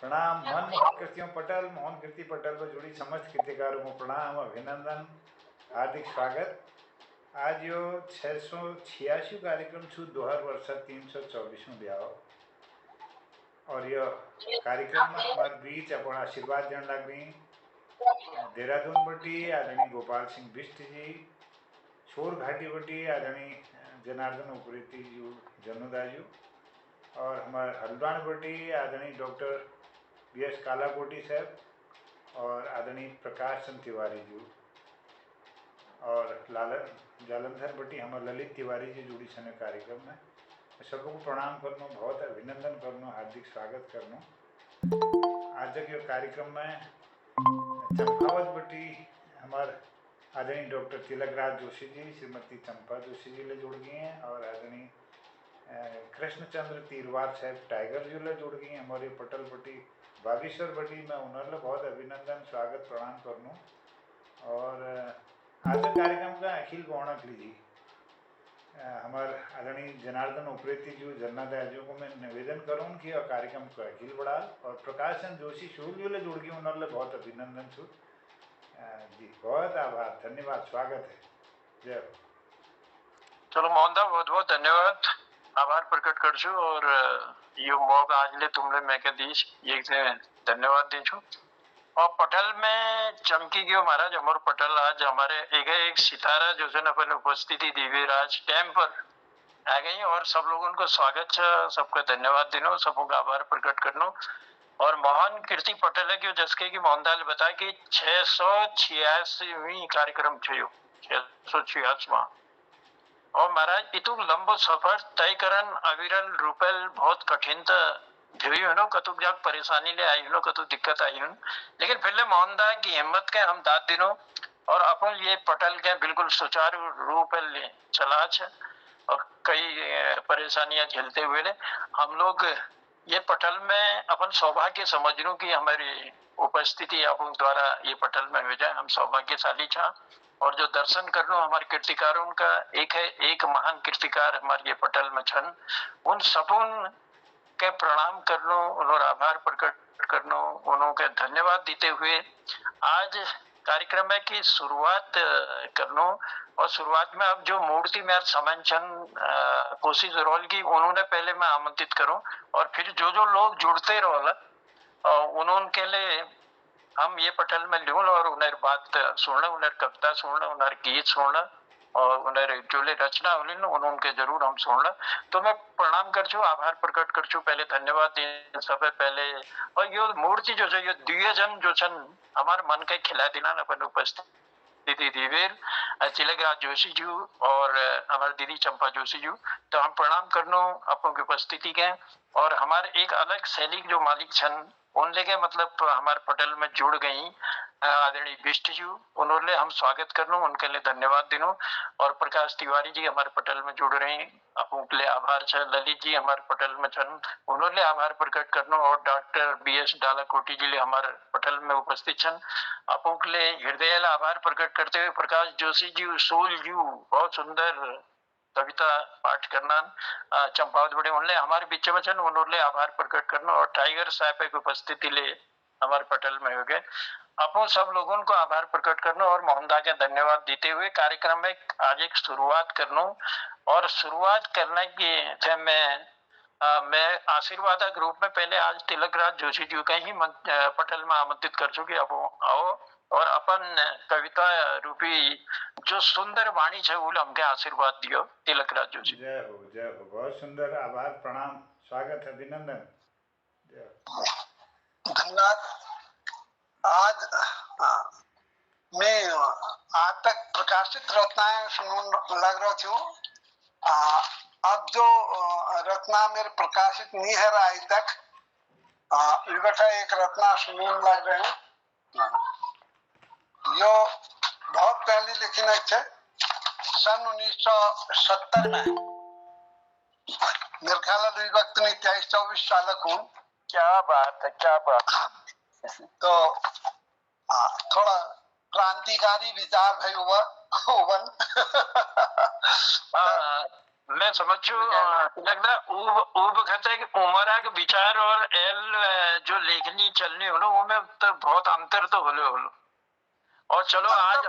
प्रणाम मन मोहन कीर्तियों पटेल मोहन कीर्ति पटेल को जुड़ी समस्त कृतिकारों को प्रणाम अभिनंदन हार्दिक स्वागत। आज यो 686 कार्यक्रम छु 2000 324 ब्याह और यह कार्यक्रम में हमारे बीच अपन आशीर्वाद देने लग रही देहरादून बटी आदरणीय गोपाल सिंह बिष्ट जी, छोर घाटी बटी आदरणीय जनार्दन उप्रेती जी जनुदाजू और हमारे हल्द्वानी बटी आदरणीय डॉक्टर बी.एस. कालाकोटी साहब और आदरणीय प्रकाश चंद तिवारी जी और जालंधर बटी हमारे ललित तिवारी जी जुड़ी सने कार्यक्रम में सबको प्रणाम करनो, बहुत अभिनंदन करनो, हार्दिक स्वागत करनो। आज के कार्यक्रम में चंपावत बटी हमारे आदरणीय डॉक्टर तिलकराज जोशी जी, श्रीमती चंपा जोशी जी ले जुड़ गई हैं और आदरणीय कृष्णचंद्र तीरवार साहब टाइगर जी ले जुड़ गई हैं। हमारे पटल बटी बागेश्वर बटी में उन्होंने बहुत अभिनंदन स्वागत प्रणाम करनो और आज के कार्यक्रम का अखिल गौणक लीजिए हमारे आदरणीय जनार्दन उप्रेती जी जन्नादास को मैं निवेदन करूँ कि कार्यक्रम को अखिल बढ़ा और प्रकाश चंद जोशी शूल जी ले जुड़ गई उन्होंने बहुत अभिनंदन छू जी, बहुत आभार, धन्यवाद, स्वागत है, जय हो। चलो मोहनदा बहुत बहुत धन्यवाद, आभार प्रकट कर छू और यो मौका आज ले तुमने मैं के दीश एक से धन्यवाद दी छू। और पटल में चमकी गयो महाराज अमर पटल आज हमारे एक सितारा जो है अपन उपस्थिति दिव्य राज टाइम पर आ गई और सब लोगों को स्वागत है, सबका धन्यवाद देनो, सबको आभार प्रकट करनो। और मोहन कीर्ति पटेल है कि जसके की मोहनदाल बताया कि 686वीं कार्यक्रम थे 686वां और महाराज इतु लंबो सफर तय करन अविरल रूपल बहुत कठिन था नो कतुक जाग परेशानी ले आई नो कतुक दिक्कत आई हो, लेकिन फिर मोहनदा की हिम्मत के हम दाद दिनो और अपन ये पटल के बिल्कुल सुचारू रूप ले चला और कई परेशानियां झेलते हुए हम लोग ये पटल में अपन सौभाग्य समझ लू कि हमारी उपस्थिति अपन द्वारा ये पटल में हो जाए, हम सौभाग्यशाली छा और जो दर्शन करनो हमारे कीर्तिकारों का एक महान कीर्तिकार हमारे ये पटल में छन, उन सबून के प्रणाम करनो, उन्होंने आभार प्रकट करनो, उन्होंने धन्यवाद देते हुए आज कार्यक्रम है की शुरुआत करनो। और शुरुआत में अब जो मूर्ति में समन चंद कोशिश रोल की उन्होंने पहले मैं आमंत्रित करूं और फिर जो जो लोग जुड़ते रहो उन्होंने के लिए हम ये पटल में लूं और उन्हें बात सुनना, उन्हें कविता सुनना, उन्हें गीत सुनना और उन्हें जो रचना होली उनके जरूर हम सुनना। तो मैं प्रणाम कर छू, आभार प्रकट कर छू, पहले धन्यवाद दी सब पहले। और यो मूर्ति जो है ये दिव्यजन जो छन हमारे मन के खिला देना अपन उपस्थित दीदी दिवेर तिलकराज जोशी जी और हमारे दीदी चंपा जोशी जी, तो हम प्रणाम करनो अपन की उपस्थिति के और हमारे एक अलग शैली जो मालिक छन उन लेके मतलब हमारे पटल में जुड़ गई आदरणीय बिष्ट जी, उन्होंने हम स्वागत करनो, उनके लिए धन्यवाद दिनो और प्रकाश तिवारी जी हमारे पटल में जुड़ रहे हैं, अपन लिए आभार है। ललित जी हमारे पटल में छन, उन्होंने आभार प्रकट करनो और डॉक्टर बी.एस. डालाकोटी जी हमारे पटल में उपस्थित छन, अपन के लिए हृदय आभार प्रकट करते हुए प्रकाश जोशी जी सोल जी बहुत सुंदर कविता पाठ करना चंपावत बड़े उनले हमारे बीच में छन, उन्होंने आभार प्रकट करना और टाइगर साहब की उपस्थिति ले हमारे पटल में हो गए। अपन सब लोगों को आभार प्रकट करना और मोहनदा के धन्यवाद देते हुए कार्यक्रम में आज एक शुरुआत करना और शुरुआत करने के मैं आशीर्वादक रूप में पहले आज तिलकराज जोशी जी का ही पटल में आमंत्रित कर चुके अब आओ और अपन कविता रूपी जो सुंदर वाणी है वो हमके आशीर्वाद दियो तिलकराज जोशी। जय हो, बहुत सुंदर, आभार प्रणाम स्वागत अभिनंदन, धन्यवाद। आज मैं आज तक प्रकाशित रचनाएं सुनने लग रहा थी, अब जो रचना मेरे प्रकाशित नहीं है आज तक विगठा एक रचना सुनने लग रहे हैं, यो बहुत पहले लिखी नहीं थे, सन 1970 में मेरे ख्याल में वक्त में 23-24 साल को। क्या बात है, क्या बात। तो थोड़ा क्रांतिकारी विचार भाई मैं समझू लगता ऊब कहते कि उमरा के विचार और एल जो लेखनी चलनी हो ना वो में तो बहुत अंतर तो होलो और चलो आज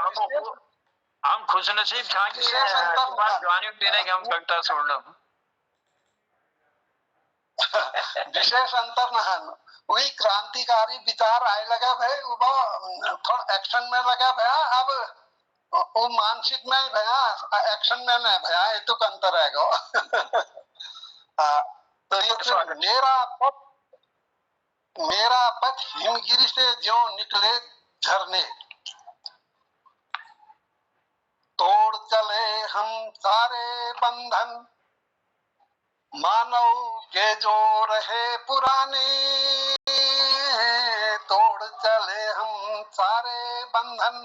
हम खुश नसीब था कि तुम्हारे जवानी देने के हम कविता छोड़ना विशेष अंतर न वही क्रांतिकारी विचार आए लगा भाई वो थोड़ा एक्शन में लगा भैया अब वो मानसिक में भैया एक्शन में नहीं भैया ये तो अंतर है तो ये मेरा पथ हिमगिरी से जो निकले झरने तोड़ चले हम सारे बंधन मानव के जो रहे पुराने तोड़ चले हम सारे बंधन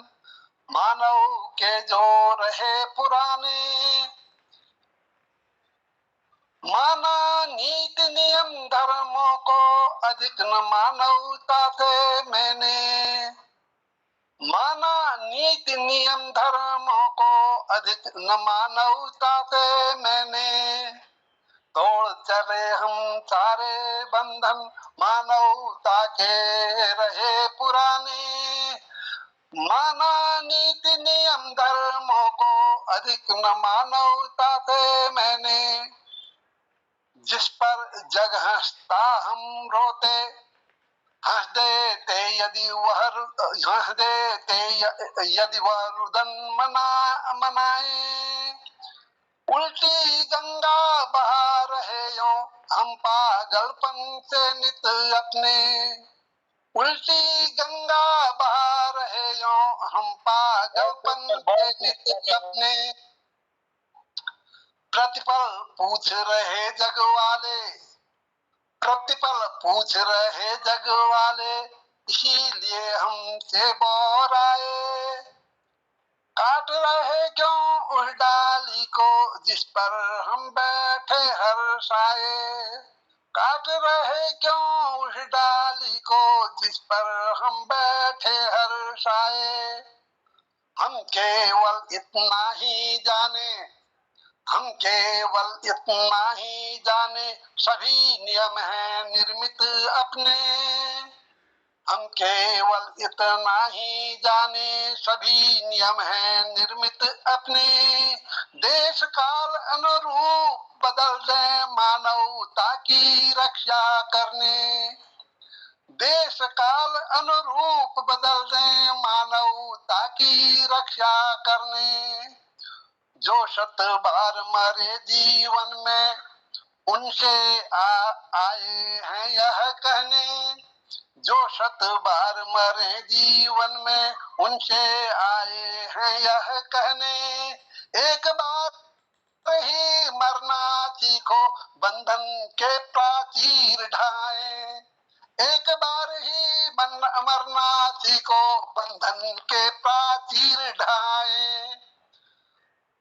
मानव के जो रहे पुराने माना नीति नियम धर्मों को अधिक न मानवता से मैंने माना नीति नियम धर्मों को अधिक न मानवता से मैंने तोड़ चले हम सारे बंधन मानवता के रहे पुराने माना नीति नियम धर्मों को अधिक न मानवता से मैंने जिस पर जग हंसता हम रोते हंस देते यदि वह रुदन मनाए उल्टी गंगा बहा रहे यो हम पागलपन से नित अपने उल्टी गंगा बहा रहे यो हम पागलपन से नित अपने प्रतिपल पूछ रहे जग वाले प्रतिपल पूछ रहे जग वाले इसीलिए हमसे बोराए काट रहे क्यों उस डाली को जिस पर हम बैठे हर्षाए काट रहे क्यों उस डाली को जिस पर हम बैठे हर्षाए हम केवल इतना ही जाने हम केवल इतना ही जाने सभी नियम हैं निर्मित अपने हम केवल इतना ही जाने सभी नियम हैं निर्मित अपने देश काल अनुरूप बदल जाए मानवता की रक्षा करने देश काल अनुरूप बदल जाए मानवता की रक्षा करने जो शत बार मरे जीवन में उनसे आए हैं यह कहने जो शत बार मरे जीवन में उनसे आए हैं यह कहने एक बार ही मरना सीखो बंधन के प्राचीर ढाए एक बार ही मरना सीखो बंधन के प्राचीर ढाए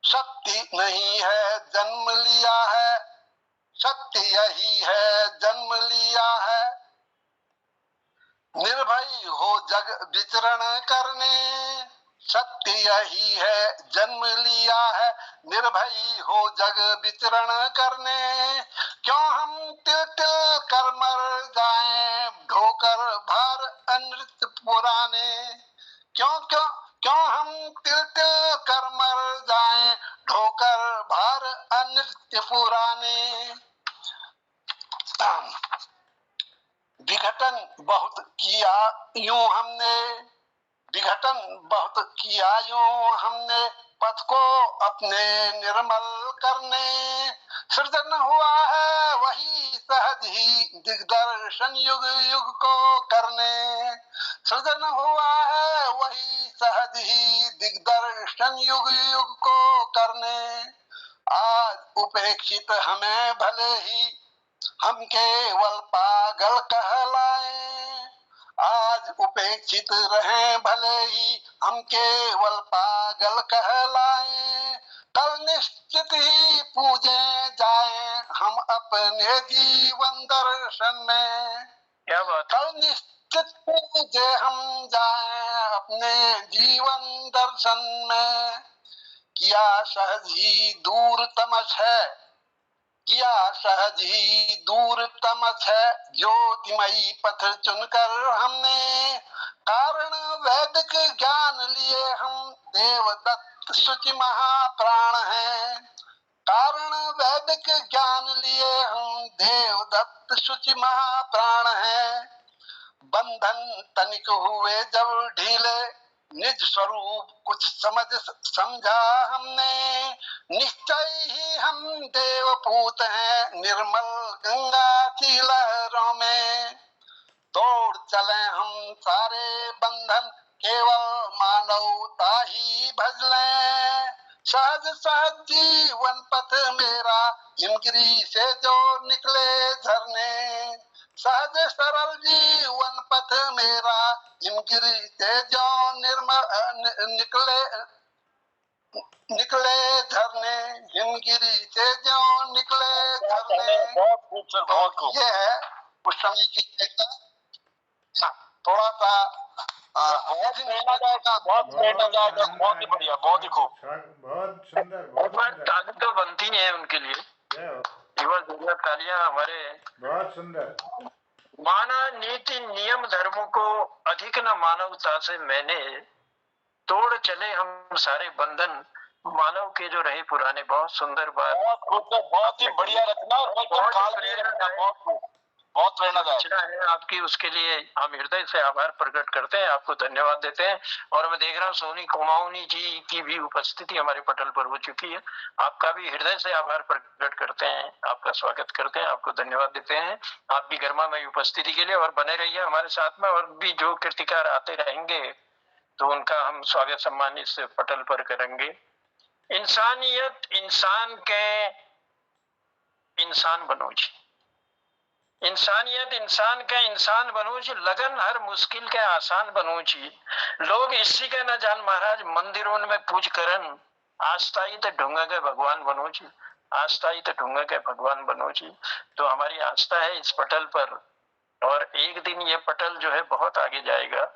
शक्ति नहीं है जन्म लिया है शक्ति यही है जन्म लिया है निर्भय हो जग विचरण करने शक्ति यही है जन्म लिया है निर्भय हो जग विचरण करने क्यों हम तिल तिल कर मर जाएं ढोकर भार अनृत पुराने क्यों क्यों क्यों हम तिल तिल कर मर जाएं ढोकर भार अनृत पुराने विघटन बहुत किया यूं हमने विघटन बहुत किया यूं हमने पथ को अपने निर्मल करने सृजन हुआ है वही सहज ही दिग्दर्शन युग युग को करने सृजन हुआ है वही सहज ही दिग्दर्शन युग युग को करने आज उपेक्षित हमें भले ही हम केवल पागल कहलाए आज उपेक्षित रहे भले ही हम केवल पागल कहलाए कल निश्चित ही पूजे जाएं हम अपने जीवन दर्शन में क्या बात कल निश्चित पूजे हम जाएं अपने जीवन दर्शन में किया सहज ही दूर तमस है, किया सहज ही दूर तमस है, ज्योतिमयी पथ चुनकर हमने, कारण वैदिक ज्ञान लिए हम, देवदत्त शुचि महाप्राण हैं, कारण वैदिक ज्ञान लिए हम, देवदत्त शुचि महाप्राण हैं, बंधन तनिक हुए जब ढीले, निज स्वरूप कुछ समझा हमने, निश्चय ही हम देवपूत हैं, निर्मल गंगा की लहरों में, तोड़ चले हम सारे बंधन, केवल मानवता ही भज लें, सहज सहज जीवन पथ मेरा, हिमगिरी से जो निकले झरने, सहज सरल जीवन पथ मेरा, हिमगिरी से जो निकले झरने, हिमगिरी से जो निकले झरने। बहुत खूब सर, बहुत खूब। ये है उस समय की चेतना। थोड़ा सा बहुत प्रेरणादायक, बहुत प्रेरणादायक, बहुत ही बढ़िया, बहुत ही खूब। बहुत सुंदर, एक बहुत बार सुंदर। ताली तो बनती है उनके लिए, जय हो। एक बार जोरदार तालियां हमारे। बहुत सुंदर। माना नीति नियम धर्मों को अधिक न मानवता से मैंने, तोड़ चले हम सारे बंधन मानव के जो रहे पुराने। बहुत सुंदर बात, बहुत खूब सर, बहुत ही बढ़िया रचना और बहुत काल की रचना, बहुत खूब, बहुत प्रेरणादायक रचना है आपकी। उसके लिए हम हृदय से आभार प्रकट करते हैं, आपको धन्यवाद देते हैं। और मैं देख रहा हूँ सोनी कुमाऊनी जी की भी उपस्थिति हमारे पटल पर हो चुकी है। आपका भी हृदय से आभार प्रकट करते हैं, आपका स्वागत करते हैं, आपको धन्यवाद देते हैं आपकी गरिमामय उपस्थिति के लिए। और बने रहिए हमारे साथ में, और भी जो कृतिकार आते रहेंगे तो उनका हम स्वागत सम्मान इस पटल पर करेंगे। इंसानियत इंसान के इंसान बनो जी, इंसानियत इंसान के इंसान बनो जी, लगन हर मुश्किल के आसान बनो जी, लोग इसी के न जान महाराज मंदिरों में पूज करन, आस्थाई तो ढूंगा के भगवान बनो जी, आस्थाई तो ढूंगा के भगवान बनो जी। तो हमारी आस्था है इस पटल पर, और एक दिन ये पटल जो है बहुत आगे जाएगा,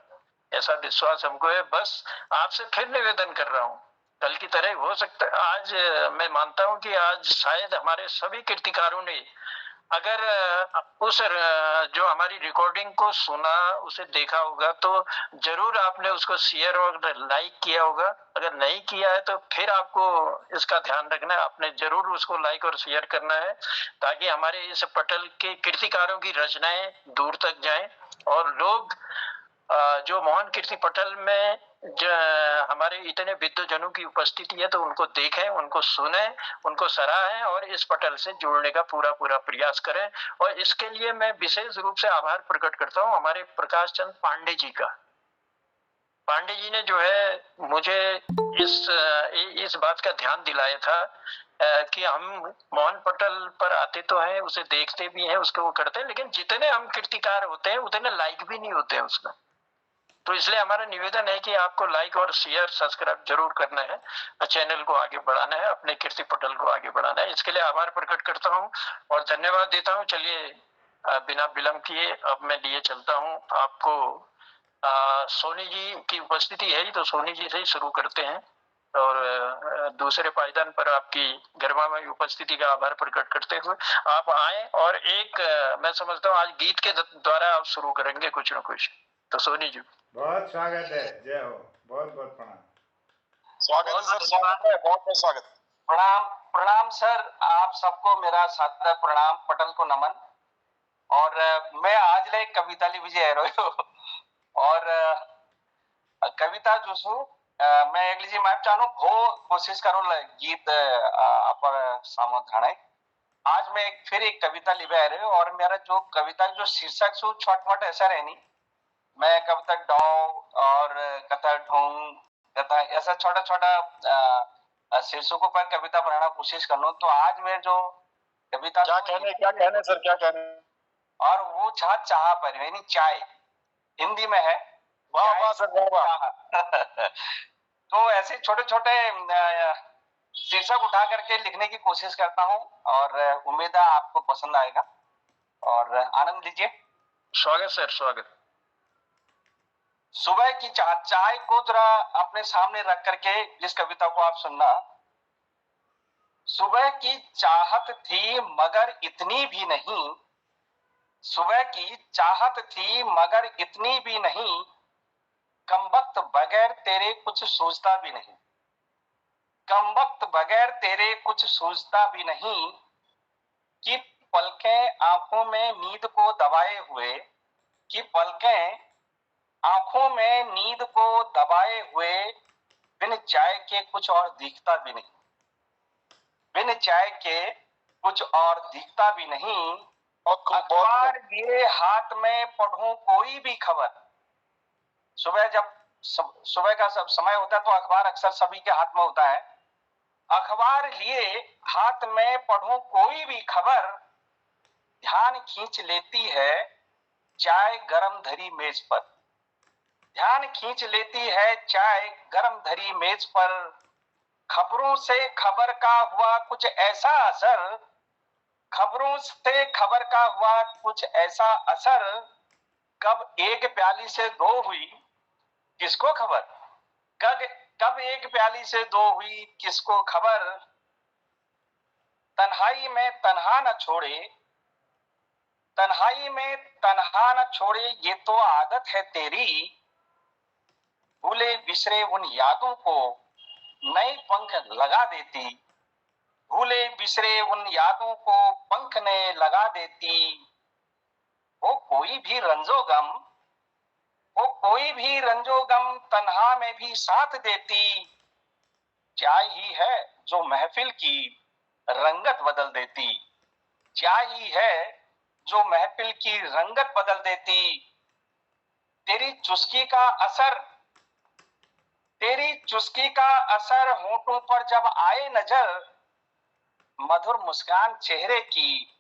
ऐसा विश्वास हमको है। बस आपसे फिर निवेदन कर रहा हूँ, कल की तरह हो सकता है आज, मैं मानता हूँ कि आज शायद हमारे सभी कीर्तिकारों ने अगर उस जो हमारी रिकॉर्डिंग को सुना, उसे देखा होगा, तो जरूर आपने उसको शेयर और लाइक किया होगा। अगर नहीं किया है तो फिर आपको इसका ध्यान रखना है, आपने जरूर उसको लाइक और शेयर करना है, ताकि हमारे इस पटल के कीर्तिकारों की रचनाएं दूर तक जाएं और लोग जो मोहन कीर्ति पटल में जो हमारे इतने विद्वजनों की उपस्थिति है, तो उनको देखें, उनको सुने, उनको सराहें और इस पटल से जुड़ने का पूरा पूरा प्रयास करें। और इसके लिए मैं विशेष रूप से आभार प्रकट करता हूँ हमारे प्रकाश चंद पांडे जी का। पांडे जी ने जो है मुझे इस बात का ध्यान दिलाया था कि हम मोहन पटल पर आते तो हैं, उसे देखते भी हैं, उसको वो करते हैं, लेकिन जितने हम कीर्तिकार होते हैं उतने लाइक भी नहीं होते हैं उसमें। तो इसलिए हमारा निवेदन है कि आपको लाइक और शेयर सब्सक्राइब जरूर करना है, चैनल को आगे बढ़ाना है, अपने कीर्ति पटल को आगे बढ़ाना है। इसके लिए आभार प्रकट करता हूँ और धन्यवाद देता हूँ। चलिए बिना विलंब किए अब मैं लिए चलता हूँ आपको। सोनी जी की उपस्थिति है तो सोनी जी से ही शुरू करते हैं, और दूसरे पायदान पर आपकी गरिमामय उपस्थिति का आभार प्रकट करते हुए आप आए, और एक मैं समझता हूँ आज गीत के द्वारा आप शुरू करेंगे कुछ न कुछ। तो सोनी जी बहुत स्वागत है, जय हो, बहुत बहुत प्रणाम। स्वागत है सर, स्वागत है, बहुत बहुत स्वागत। प्रणाम प्रणाम सर, आप सबको मेरा सादर प्रणाम, पटल को नमन। और मैं आज ले कविता ली विजय रहो और कविता जो सु मैं एक लीजिए मैं चाहूँ वो कोशिश करो गीत अपर सामोधान। आज मैं फिर एक कविता लिबे रहे और मेरा जो कविता जो शीर्षक सु छोट-मोट ऐसा रहनी, मैं कविता डॉ और कथा ढोंग कथा ऐसा छोटा-छोटा शीर्षकों पर कविता बनाना कोशिश कर लूं। तो आज मैं जो कविता क्या कहने सर, क्या कहने? और वो चाह पर यानी चाय हिंदी में है। वाह वाह सर, वाह वाह। तो ऐसे छोटे-छोटे शीर्षक उठा करके लिखने की कोशिश करता हूँ और उम्मीद है आपको पसंद आएगा और आनंद लीजिए। स्वागत सर, स्वागत। सुबह की चाय को जरा अपने सामने रख करके जिस कविता को आप सुनना। सुबह की चाहत थी मगर इतनी भी नहीं, सुबह की चाहत थी मगर इतनी भी नहीं, कमबख्त बगैर तेरे कुछ सूझता भी नहीं, कमबख्त बगैर तेरे कुछ सूझता भी नहीं, कि पलकें आंखों में नींद को दबाए हुए, कि पलकें आंखों में नींद को दबाए हुए, बिन चाय के कुछ और दिखता भी नहीं, बिन चाय के कुछ और दिखता भी नहीं। अखबार लिए हाथ में पढ़ूं कोई भी खबर, सुबह जब सुबह का सब समय होता है तो अखबार अक्सर सभी के हाथ में होता है। अखबार लिए हाथ में पढ़ूं कोई भी खबर, ध्यान खींच लेती है चाय गरम धरी मेज पर, ध्यान खींच लेती है चाय गरम धरी मेज पर। खबरों से खबर का हुआ कुछ ऐसा असर, खबरों से खबर का हुआ कुछ ऐसा असर, कब एक प्याली से दो हुई किसको खबर, कब एक प्याली से दो हुई किसको खबर। तन्हाई में तन्हा न छोड़े, तन्हाई में तन्हा न छोड़े ये तो आदत है तेरी, भूले बिसरे उन यादों को नए पंख लगा देती, भूले बिसरे उन यादों को पंख ने लगा देती। वो कोई भी रंजो गम, वो कोई भी रंजो गम तन्हा में भी साथ देती, चाय ही है जो महफिल की रंगत बदल देती, चाय ही है जो महफिल की रंगत बदल देती। तेरी चुस्की का असर, तेरी चुस्की का असर होंठों पर जब आए नजर, मधुर मुस्कान चेहरे की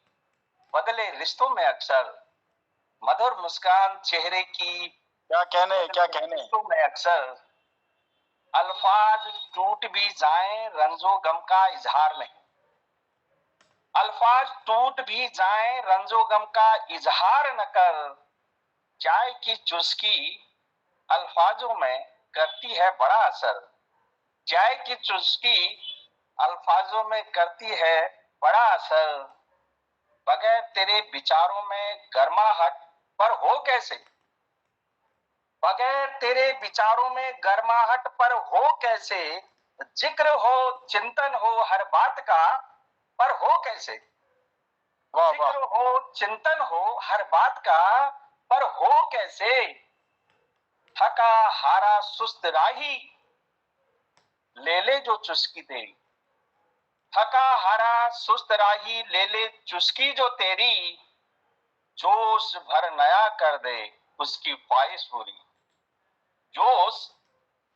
बदले रिश्तों में अक्सर, मधुर मुस्कान चेहरे की क्या कहने रिश्तों में अक्सर। अल्फाज टूट भी जाएं रंजो गम का इजहार नहीं, अल्फाज टूट भी जाएं रंजो गम का इजहार न कर, चाय की चुस्की अल्फाजों में करती है बड़ा असर, चाय की चुस्की अल्फाजों में करती है बड़ा असर। बगैर तेरे विचारों में गर्माहट पर हो कैसे, बगैर तेरे विचारों में गर्माहट पर हो कैसे, जिक्र हो चिंतन हो हर बात का पर हो कैसे, जिक्र हो चिंतन हो हर बात का पर हो कैसे। थका हारा सुस्त राही ले ले जो चुस्की तेरी, थका हारा सुस्त राही ले ले चुस्की जो तेरी, जोश भर नया कर दे उसकी ख्वाहिश पूरी, जोश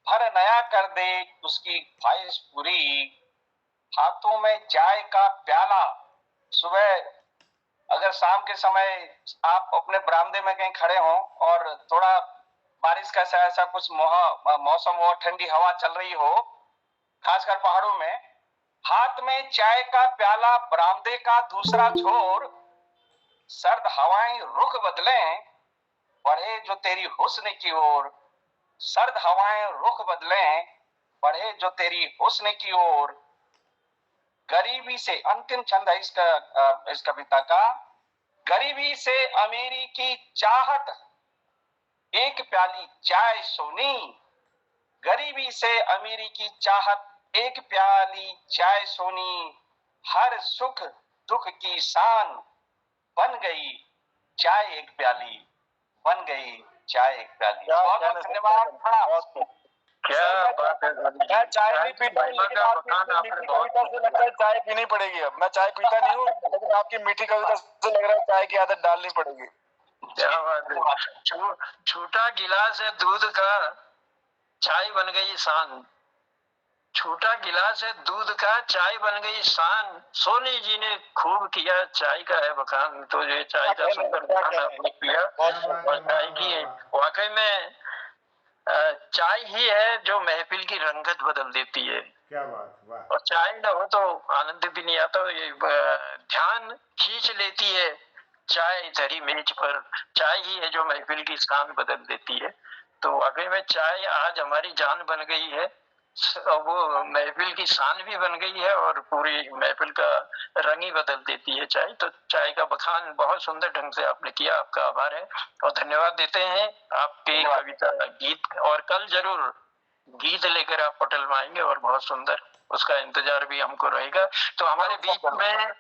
भर नया कर दे उसकी ख्वाहिश पूरी। हाथों में चाय का प्याला, सुबह अगर शाम के समय आप अपने बरामदे में कहीं खड़े हों और थोड़ा बारिश का ऐसा कुछ मौसम हो, ठंडी हवा चल रही हो, खासकर पहाड़ों में, हाथ में चाय का प्याला बरामदे का दूसरा छोर, सर्द हवाएं रुख बदलें बढ़े जो तेरी हुस्न की ओर, सर्द हवाएं रुख बदलें बढ़े जो तेरी हुस्न की ओर। गरीबी से, अंतिम छंद है इस कविता का, गरीबी से अमीरी की चाहत एक प्याली चाय सोनी, गरीबी से अमीरी की चाहत एक प्याली चाय सोनी, हर सुख दुख की शान बन गई चाय एक प्याली, बन गई चाय एक प्याली। बहुत बहुत धन्यवाद। क्या बात है, मैं चाय नहीं पीता हूँ लेकिन आपकी मीठी कविता से लगता है चाय पीनी पड़ेगी। अब मैं चाय पीता नहीं हूँ लेकिन आपकी मीठी कविता से लग रहा है चाय की आदत डालनी पड़ेगी। क्या बात है, छोटा गिलास है दूध का चाय बन गई शान, छोटा गिलास है दूध का चाय बन गई शान, सोनी जी ने खूब किया चाय का है बखान। तो ये चाय का सुंदर बखान आपने किया और चाय की वाकई में चाय ही है जो महफिल की रंगत बदल देती है। क्या बात, वाह। और चाय ना हो तो आनंद भी नहीं आता। ये ध्यान खींच लेती है चाय धरी मेज पर, चाय ही है जो महफिल की शान बदल देती है। तो वाकई में चाय आज हमारी जान बन गई है, वो महफिल की शान भी बन गई है और पूरी महफिल का रंग ही बदल देती है चाय। तो चाय का बखान बहुत सुंदर ढंग से आपने किया, आपका आभार है और धन्यवाद देते हैं। आपकी कविता गीत और कल जरूर गीत लेकर आप पटल में आएंगे और बहुत सुंदर, उसका इंतजार भी हमको रहेगा। तो हमारे बीच में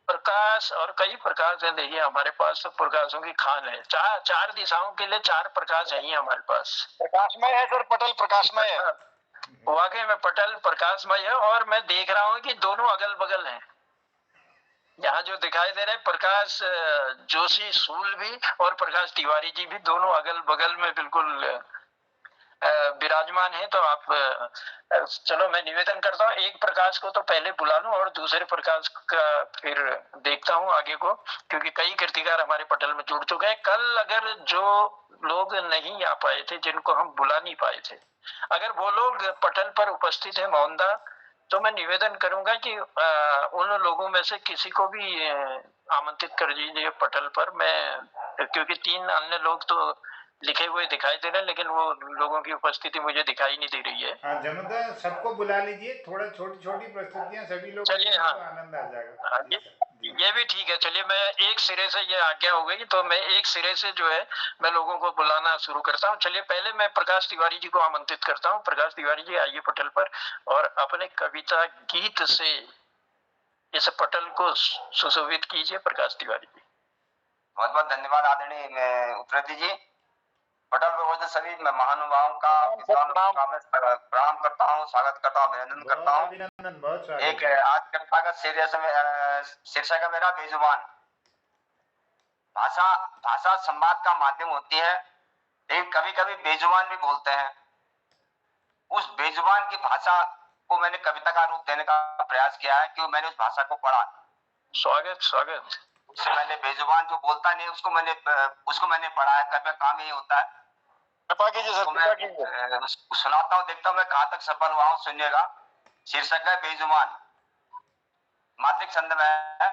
प्रकाश और कई प्रकाश है, देखिए हमारे पास तो प्रकाशों की खान है, चार दिशाओं के लिए 4 प्रकाश है हमारे पास। प्रकाशमय है सर, पटल प्रकाशमय है। वाकई में पटल प्रकाशमय है और मैं देख रहा हूँ कि दोनों अगल बगल हैं। यहाँ जो दिखाई दे रहे हैं प्रकाश जोशी सूल भी और प्रकाश तिवारी जी भी दोनों अगल बगल में बिल्कुल विराजमान है। तो आप चलो मैं निवेदन करता हूँ एक प्रकाश को तो पहले बुला लूं और दूसरे प्रकाश का फिर देखता हूँ आगे को, क्योंकि कई कृतिकार हमारे पटल में जुड़ चुके हैं। कल अगर जो लोग नहीं आ पाए थे, जिनको हम बुला नहीं पाए थे, अगर वो लोग पटल पर उपस्थित है मोहनदा, तो मैं निवेदन करूंगा कि उन लोगों में से किसी को भी आमंत्रित कर दीजिए पटल पर। मैं क्योंकि 3 अन्य लोग तो लिखे हुए दिखाई दे रहे हैं, लेकिन वो लोगों की उपस्थिति मुझे दिखाई नहीं दे रही है। हाँ जमुदा, सबको बुला लीजिए, थोड़ा छोटी छोटी प्रस्तुतियां सभी लोग चलिए, हाँ, तो आनंद आ जाएगा। हाँ, ये भी ठीक है। चलिए मैं एक सिरे से, ये आज्ञा हो गई तो मैं एक सिरे से जो है मैं लोगों को बुलाना शुरू करता हूँ। चलिए पहले मैं प्रकाश तिवारी जी को आमंत्रित करता हूँ। प्रकाश तिवारी जी आइए पटल पर और अपने कविता गीत से इस पटल को सुशोभित कीजिए। प्रकाश तिवारी जी। बहुत बहुत धन्यवाद आदरणीय उपरति जी। पटल पर उपस्थित सभी महानुभावों का प्रणाम करता हूँ, स्वागत करता हूँ, अभिनंदन करता हूँ। एक आज कविता का शीर्षक है मेरा बेजुबान। भाषा संवाद का माध्यम होती है, लेकिन कभी कभी बेजुबान भी बोलते हैं। उस बेजुबान की भाषा को मैंने कविता का रूप देने का प्रयास किया है, क्योंकि मैंने उस भाषा को पढ़ा। स्वागत। उससे मैंने बेजुबान जो बोलता नहीं उसको मैंने पढ़ा है। कभी काम ये होता है, मैं सुनाता हूँ, देखता हूँ मैं कहाँ तक सफल हुआ हूँ। सुनिएगा। शीर्षक है बेजुबान। मात्रिक छंद में है।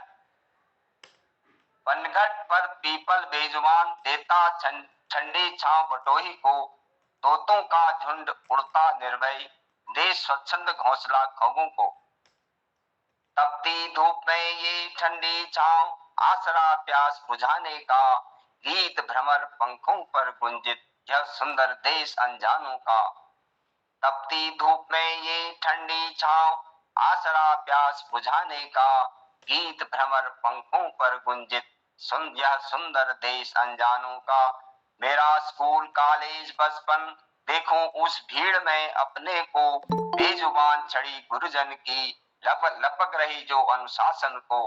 पनघट पर पीपल बेजुबान देता ठंडी छांव बटोही को, तोतों का झुंड उड़ता निर्भय दे स्वच्छंद घोंसला खगों को। तपती धूप में ये ठंडी छांव आसरा प्यास बुझाने का, गीत भ्रमर पंखों पर गुंजित यह सुंदर देश अनजानों का। तपती धूप में ये ठंडी छांव आसरा प्यास बुझाने का, गीत भ्रमर पंखों पर गुंजित यह सुंदर देश अनजानों का। मेरा स्कूल कॉलेज बचपन देखूं उस भीड़ में अपने को, बेजुबान छड़ी गुरुजन की लपक रही जो अनुशासन को।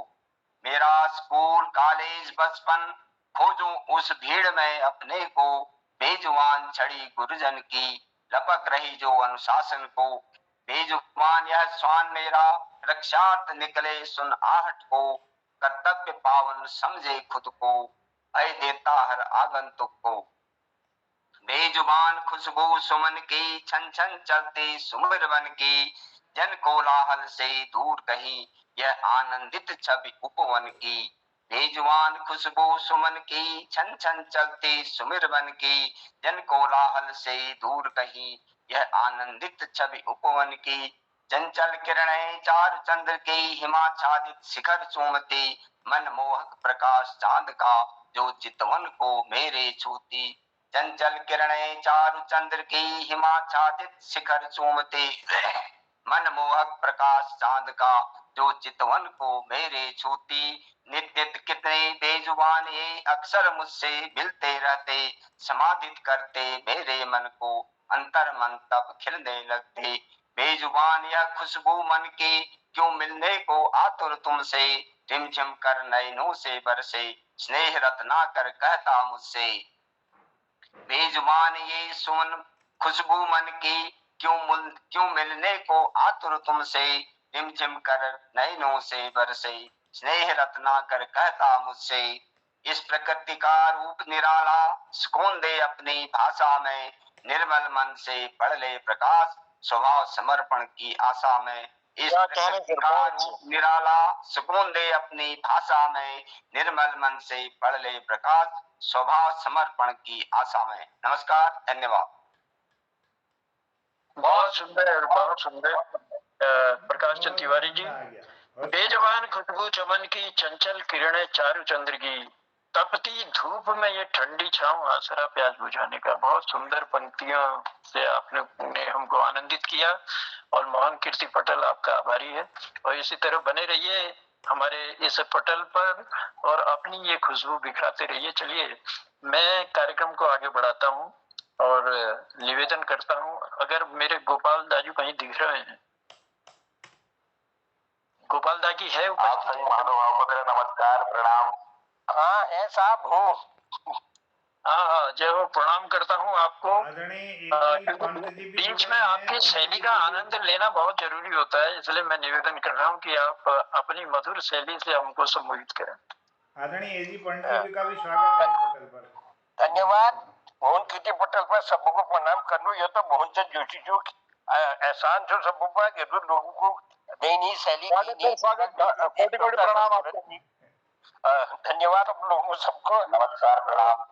मेरा स्कूल कॉलेज बचपन खोजूं उस भीड़ में अपने को, बेजुबान छड़ी गुरुजन की लपक रही जो अनुशासन को। बेजुबान यह श्वान मेरा रक्षार्थ निकले सुन आहट को, कर्तव्य पावन समझे खुद को ऐ देता हर आगंतुक को। बेजुबान खुशबू सुमन की छन छन चलती सुमिर बन की, जन कोलाहल से दूर कहीं यह आनंदित छवि उपवन की। बेजुबान खुशबू सुमन की छन छन चलती सुमिर बन की, जन कोलाहल से दूर कहीं यह आनंदित छवि उपवन की। चंचल किरणें चारु चंद्र की हिमाच्छादित शिखर चूमती, मन मोहक प्रकाश चांद का जो चितवन को मेरे छूती। चंचल किरणें चारु चंद्र की हिमाच्छादित शिखर चूमती, मन मोहक प्रकाश चांद का जो चितवन को मेरे छूती। नित्य कितने बेजुबान ये अक्सर मुझसे मिलते रहते, समाधित करते मेरे मन को अंतर मन तब खिलने लगते। बेजुबान यह खुशबू मन की क्यों मिलने को आतुर तुमसे, झिमझिम कर नैनों से बरसे स्नेह रत्ना कर कहता मुझसे। बेजुबान ये सुमन खुशबू मन की क्यों मिलने को आतुर तुमसे, झिमझिम कर नैनों से बरसे स्नेह रत्ना कर कहता मुझसे। इस प्रकृति का रूप निराला सुकून दे अपनी भाषा में, निर्मल मन से पढ़ ले प्रकाश स्वभाव समर्पण की आशा में। इस प्रकृति का रूप निराला सुकून दे अपनी भाषा में, निर्मल मन से पढ़ ले प्रकाश स्वभाव समर्पण की आशा में। नमस्कार, धन्यवाद। बहुत सुंदर, बहुत सुंदर प्रकाश चंद तिवारी जी। आ गया। बेजबान खुशबू चमन की, चंचल किरणें चारु चंद्र की, तपती धूप में ये ठंडी छांव, आसरा प्यास बुझाने का। बहुत सुंदर पंक्तियों से आपने हमको आनंदित किया और मोहन कीर्ति पटेल आपका आभारी है। और इसी तरह बने रहिए हमारे इस पटल पर और अपनी ये खुशबू बिखराते रहिए। चलिए मैं कार्यक्रम को आगे बढ़ाता हूँ और निवेदन करता हूँ, अगर मेरे गोपाल दाजू कहीं दिख रहे हैं, गोपाल दाजी है आप सभी महानुभाव को मेरा नमस्कार, प्रणाम। हाँ है साहब, हूँ। हाँ, जय हो, प्रणाम करता हूँ आपको। आदरणीय बीच में आपकी शैली का आनंद लेना बहुत जरूरी होता है, इसलिए मैं निवेदन कर रहा हूँ कि आप अपनी मधुर शैली से हमको सम्मोहित करें। आदरणीय एजी पंडित जी का भी स्वागत है पटल पर। धन्यवाद। मोहन कीर्ति पटेल पर सबको प्रणाम करना, यह तो मोहन चंद जोशी जो एहसान जो सब पर लोगों को नई नई शैली, स्वागत, कोटि कोटि प्रणाम आपको। धन्यवाद आप लोगों सबको, नमस्कार, प्रणाम।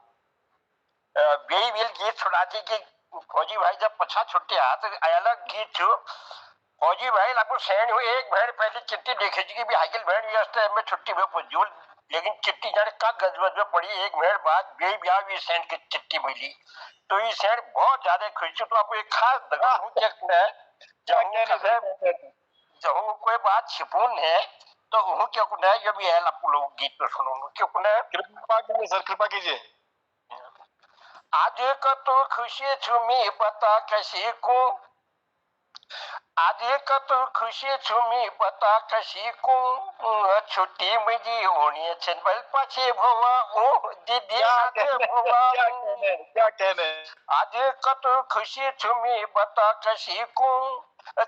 बेई बेल गीत सुना थी कि फौजी भाई जब पछा छुट्टी हाथ आया गीत छो, फौजी भाई लगभग सैन हुए एक भेड़ पहले चिट्ठी देखे जी कि भी हाइकिल भेड़ व्यवस्था में छुट्टी में पहुंचो, लेकिन चिट्ठी जाने का गजबज में पड़ी। एक भेड़ बाद बेई ब्याह भी सैन की चिट्ठी मिली, तो ये सैन बहुत ज्यादा खुश। तो आपको एक खास दगा हूँ जब कोई बात छिपून है तो हूँ क्या कुछ है, जो भी है आप लोग गीत में सुनो क्यों कुछ। कृपा कीजिए सर, कृपा कीजिए। आज का तो खुशी छुमी बता कशी को, आज का तो खुशी छुमी बता कशी को, छुट्टी मुझी होनी चंबल पाछे भवा ओ दीदी आगे भवा। क्या कहने, आज का तो खुशी छुमी बता कशी को,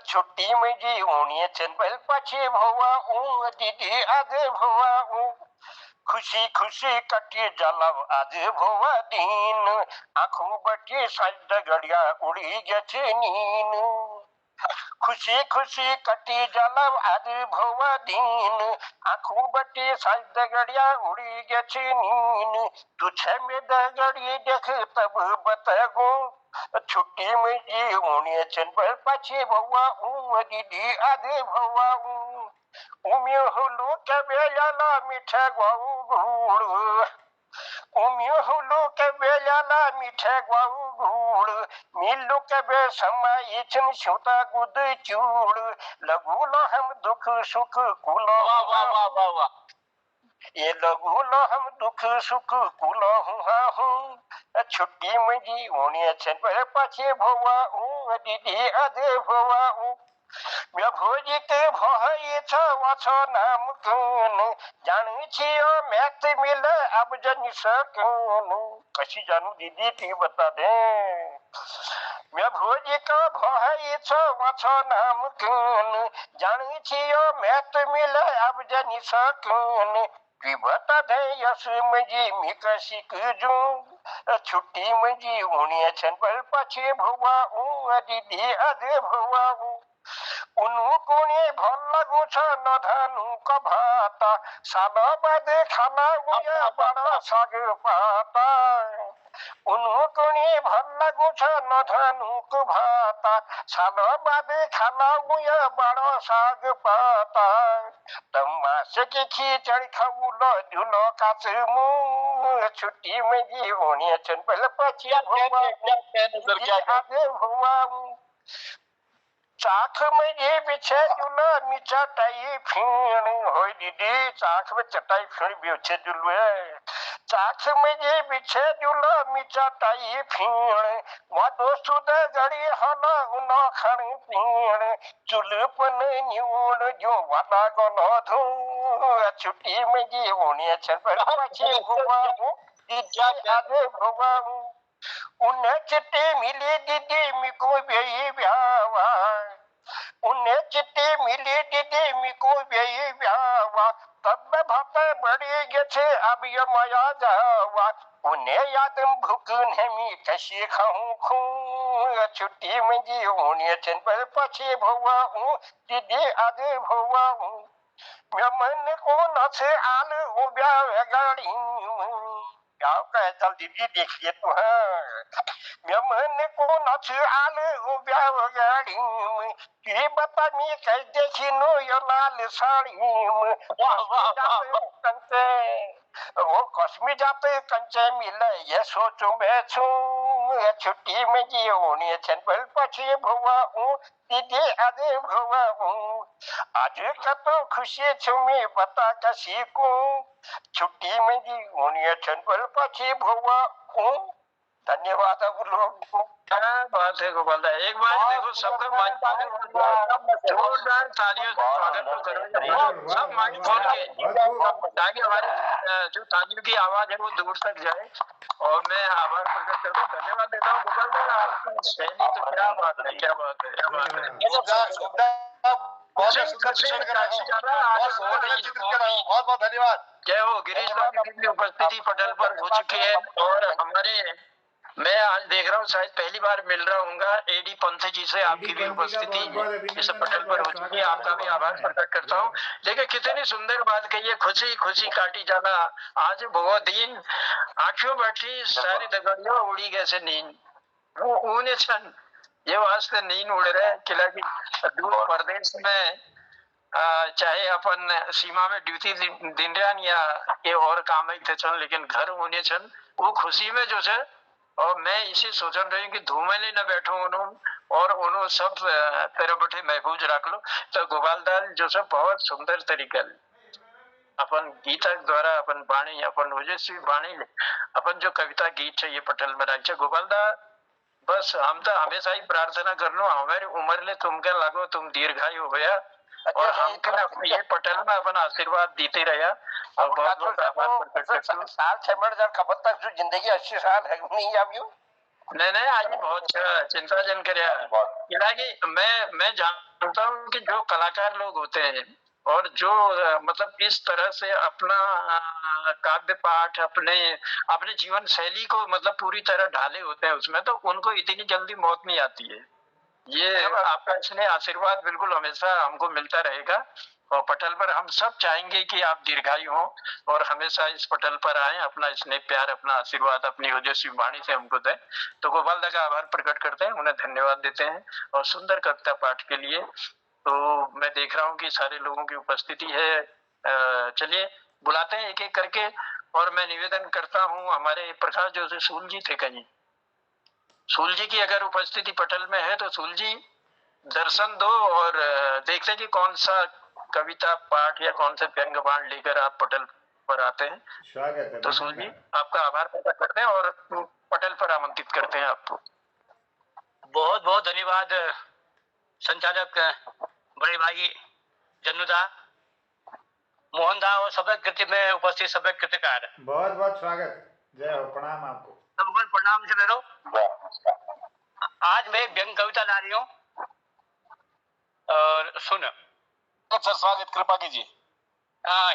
छुट्टी मुझी होनी चंबल पाछे भवा ओ दीदी आगे भवा ओ। खुशी खुशी कटी जलव आज भवा दीन, आंखों बटी सज गड़िया उड़ी गए नीन। खुशी खुशी कटी जलव आज भवा दीन, आंखों बटी सज गड़िया उड़ी गए नीन। तुझे में दगड़ी देख तब बतगो, छुट्टी में जी होनी चंबल पाछे भवा ऊ दीदी आधे भवा ऊ। उम्य हुलू के बेला मीठे गवाऊ गुड़, उम्य हुलू के बेला मीठे गवाऊ गुड़, मिलू के बे समय छन छुता गुद चूड़, लगू लो हम दुख सुख कुलो। वाह वाह वाह वाह, ये लगू लो हम दुख सुख कुलो हूँ। छुट्टी में जी होनी चंबल पाछे भवा ऊ दीदी आधे भवा ऊ। मैं भोजी के भय छ नाम कौन, जानी छियो मैथ मिले अब जन सकून। कशी जानू दीदी ती बता दे। मैं भोजी का भय छ नाम कौन, जानी छियो मैथ मिले अब जन सकून। बता दे यस मजी मिकसी जो, छुट्टी मजी होनी चंबल पाछे भवा ऊ दीदी आधे भवा ऊ। उनु कोने भल लागू छ न धानु क भाता, साल बाद खाना उया बड़ा साग पाता। उनु कोने भल लागू छ न धानु क भाता, साल बाद खाना उया बड़ा साग पाता। तमास की खिचड़ी खाऊ लो झुलो काचमू, छुट्टी में जी होनी चंबल पछिया भवा आगे भवा। चाख में ये बिछे जुला मी चटाई फीण होई दीदी, चाख में चटाई फीण बिछे जुलवे। चाख में ये बिछे जुला मी चटाई फीण, मधु सुध गड़ी हला उना खण पीण। चुलपन न्यून जो वाला गलो धू, छुट्टी में जी होनी चंबल पाछे भवा दीदी आगे भवा। उन्हें चिट्ठी मिली दीदी मिको बेई ब्यावा, उन्हें चिट्ठी मिली दीदी मिको बेई ब्यावा। तब भात बड़ी गए अब ये माया जावा, उन्हें याद भूख नहीं कैसे खाऊं खू। छुट्टी में जी होनी चंबल पाछे भवा ऊ दीदी आगे भवा ऊ। मैं मन को नसे आल उब्या गाड़ी, क्या कहे जल्दी भी देखिए तो है मैंने को नच आले हो ब्याह गाड़ी ये बता मी कह देखी नो यो लाल साड़ी वाह वाह वाह वाह। कंचे वो कश्मीर जाते कंचे मिले ये सोचू मैं छू छुट्टी में जी होनी छन पल पछी भवा दीदी आदे भवा आज का तो खुशी छुमी बता कसी को छुट्टी में जी होनी छन पल पछी भवा धन्यवाद आप लोगों को। क्या बात है गोपाल दा, एक बार देखो सबका माइक जोरदार तालियों से स्वागत तो करो सब माइक खोल के, ताकि हमारी जो तालियों की आवाज है वो दूर तक जाए। और मैं आभार प्रकट करता हूँ, धन्यवाद देता हूँ गोपाल दा, आपकी शैली तो क्या बात है, क्या बात है, क्या बात है। बहुत बहुत धन्यवाद। जय हो। गिरीश बाबू की भी उपस्थिति पटल पर हो चुकी है और हमारे, मैं आज देख रहा हूँ शायद पहली बार मिल रहा हूँगा एडी पंथ जी से, आपकी भी उपस्थिति इस पटल पर हो चुकी है, आपका भी आभार प्रकट करता हूँ। लेकिन कितनी सुंदर बात कही है, खुशी खुशी काटी जाना आज बहुत दिन आंखों बैठी सारी दगड़ियों उड़ी कैसे नींद वो ऊने छन ये वास्ते नींद उड़ रहे किला की दूर प्रदेश में, चाहे अपन सीमा में ड्यूटी दिन रहा या ये और काम है छन, लेकिन घर होने छन वो खुशी में जो है। और मैं इसी सोचन रही हूँ कि धूमेले न बैठो उन्होंने और उन्होंने सब तेरे बैठे महफूज रख लो। तो गोपाल दाल जो है बहुत सुंदर तरीका अपन गीता द्वारा अपन वाणी अपन ओजस्वी वाणी अपन जो कविता गीत है ये पटल में रख गोपाल दा। बस हम तो हमेशा ही प्रार्थना कर लो हमारी उम्र ले तुमके लगो तुम दीर्घायु हो गया और हमके ये पटल में अपन आशीर्वाद देते रहा। और बहुत बहुत आभार प्रकट करता हूँ। साल 6 मिनट जब खबर तक जो जिंदगी 80 साल है नहीं आप यूं नहीं आज बहुत चिंता जन कर मैं जानता हूँ कि जो कलाकार लोग होते हैं और जो मतलब इस तरह से अपना काव्य पाठ अपने अपने जीवन शैली को मतलब पूरी तरह ढाले होते हैं उसमें, तो उनको इतनी जल्दी मौत नहीं आती है। ये आपका इसने आशीर्वाद बिल्कुल हमेशा हमको मिलता रहेगा और पटल पर हम सब चाहेंगे कि आप दीर्घायु हो और हमेशा इस पटल पर आए, अपना स्नेह प्यार अपना आशीर्वाद अपनी ओजस्वी वाणी से हमको दें। तो गोपाल दा का आभार प्रकट करते हैं, उन्हें धन्यवाद देते हैं और सुंदर कविता पाठ के लिए। तो मैं देख रहा हूँ कि सारे लोगों की उपस्थिति है, चलिए बुलाते हैं एक एक करके। और मैं निवेदन करता हूँ हमारे प्रकाश जो सूल जी थे कहीं, सूल जी की अगर उपस्थिति पटल में है तो सूल जी दर्शन दो और देखते कि कौन सा कविता पाठ या कौन से व्यंग बाण लेकर आप पटल पर आते हैं। स्वागत है। तो सूल जी आपका आभार प्रकट करते हैं और पटल पर आमंत्रित करते हैं आपको। बहुत बहुत धन्यवाद संचालक बड़े भाई जन्नुदा मोहन दा और सभा कृति में उपस्थित सभा कृतिकार बहुत बहुत स्वागत। जय हो, प्रणाम आपको। सबको प्रणाम से मेरो। आज मैं व्यंग कविता ला रही हूँ और सुन सर स्वागत कृपा कीजिए।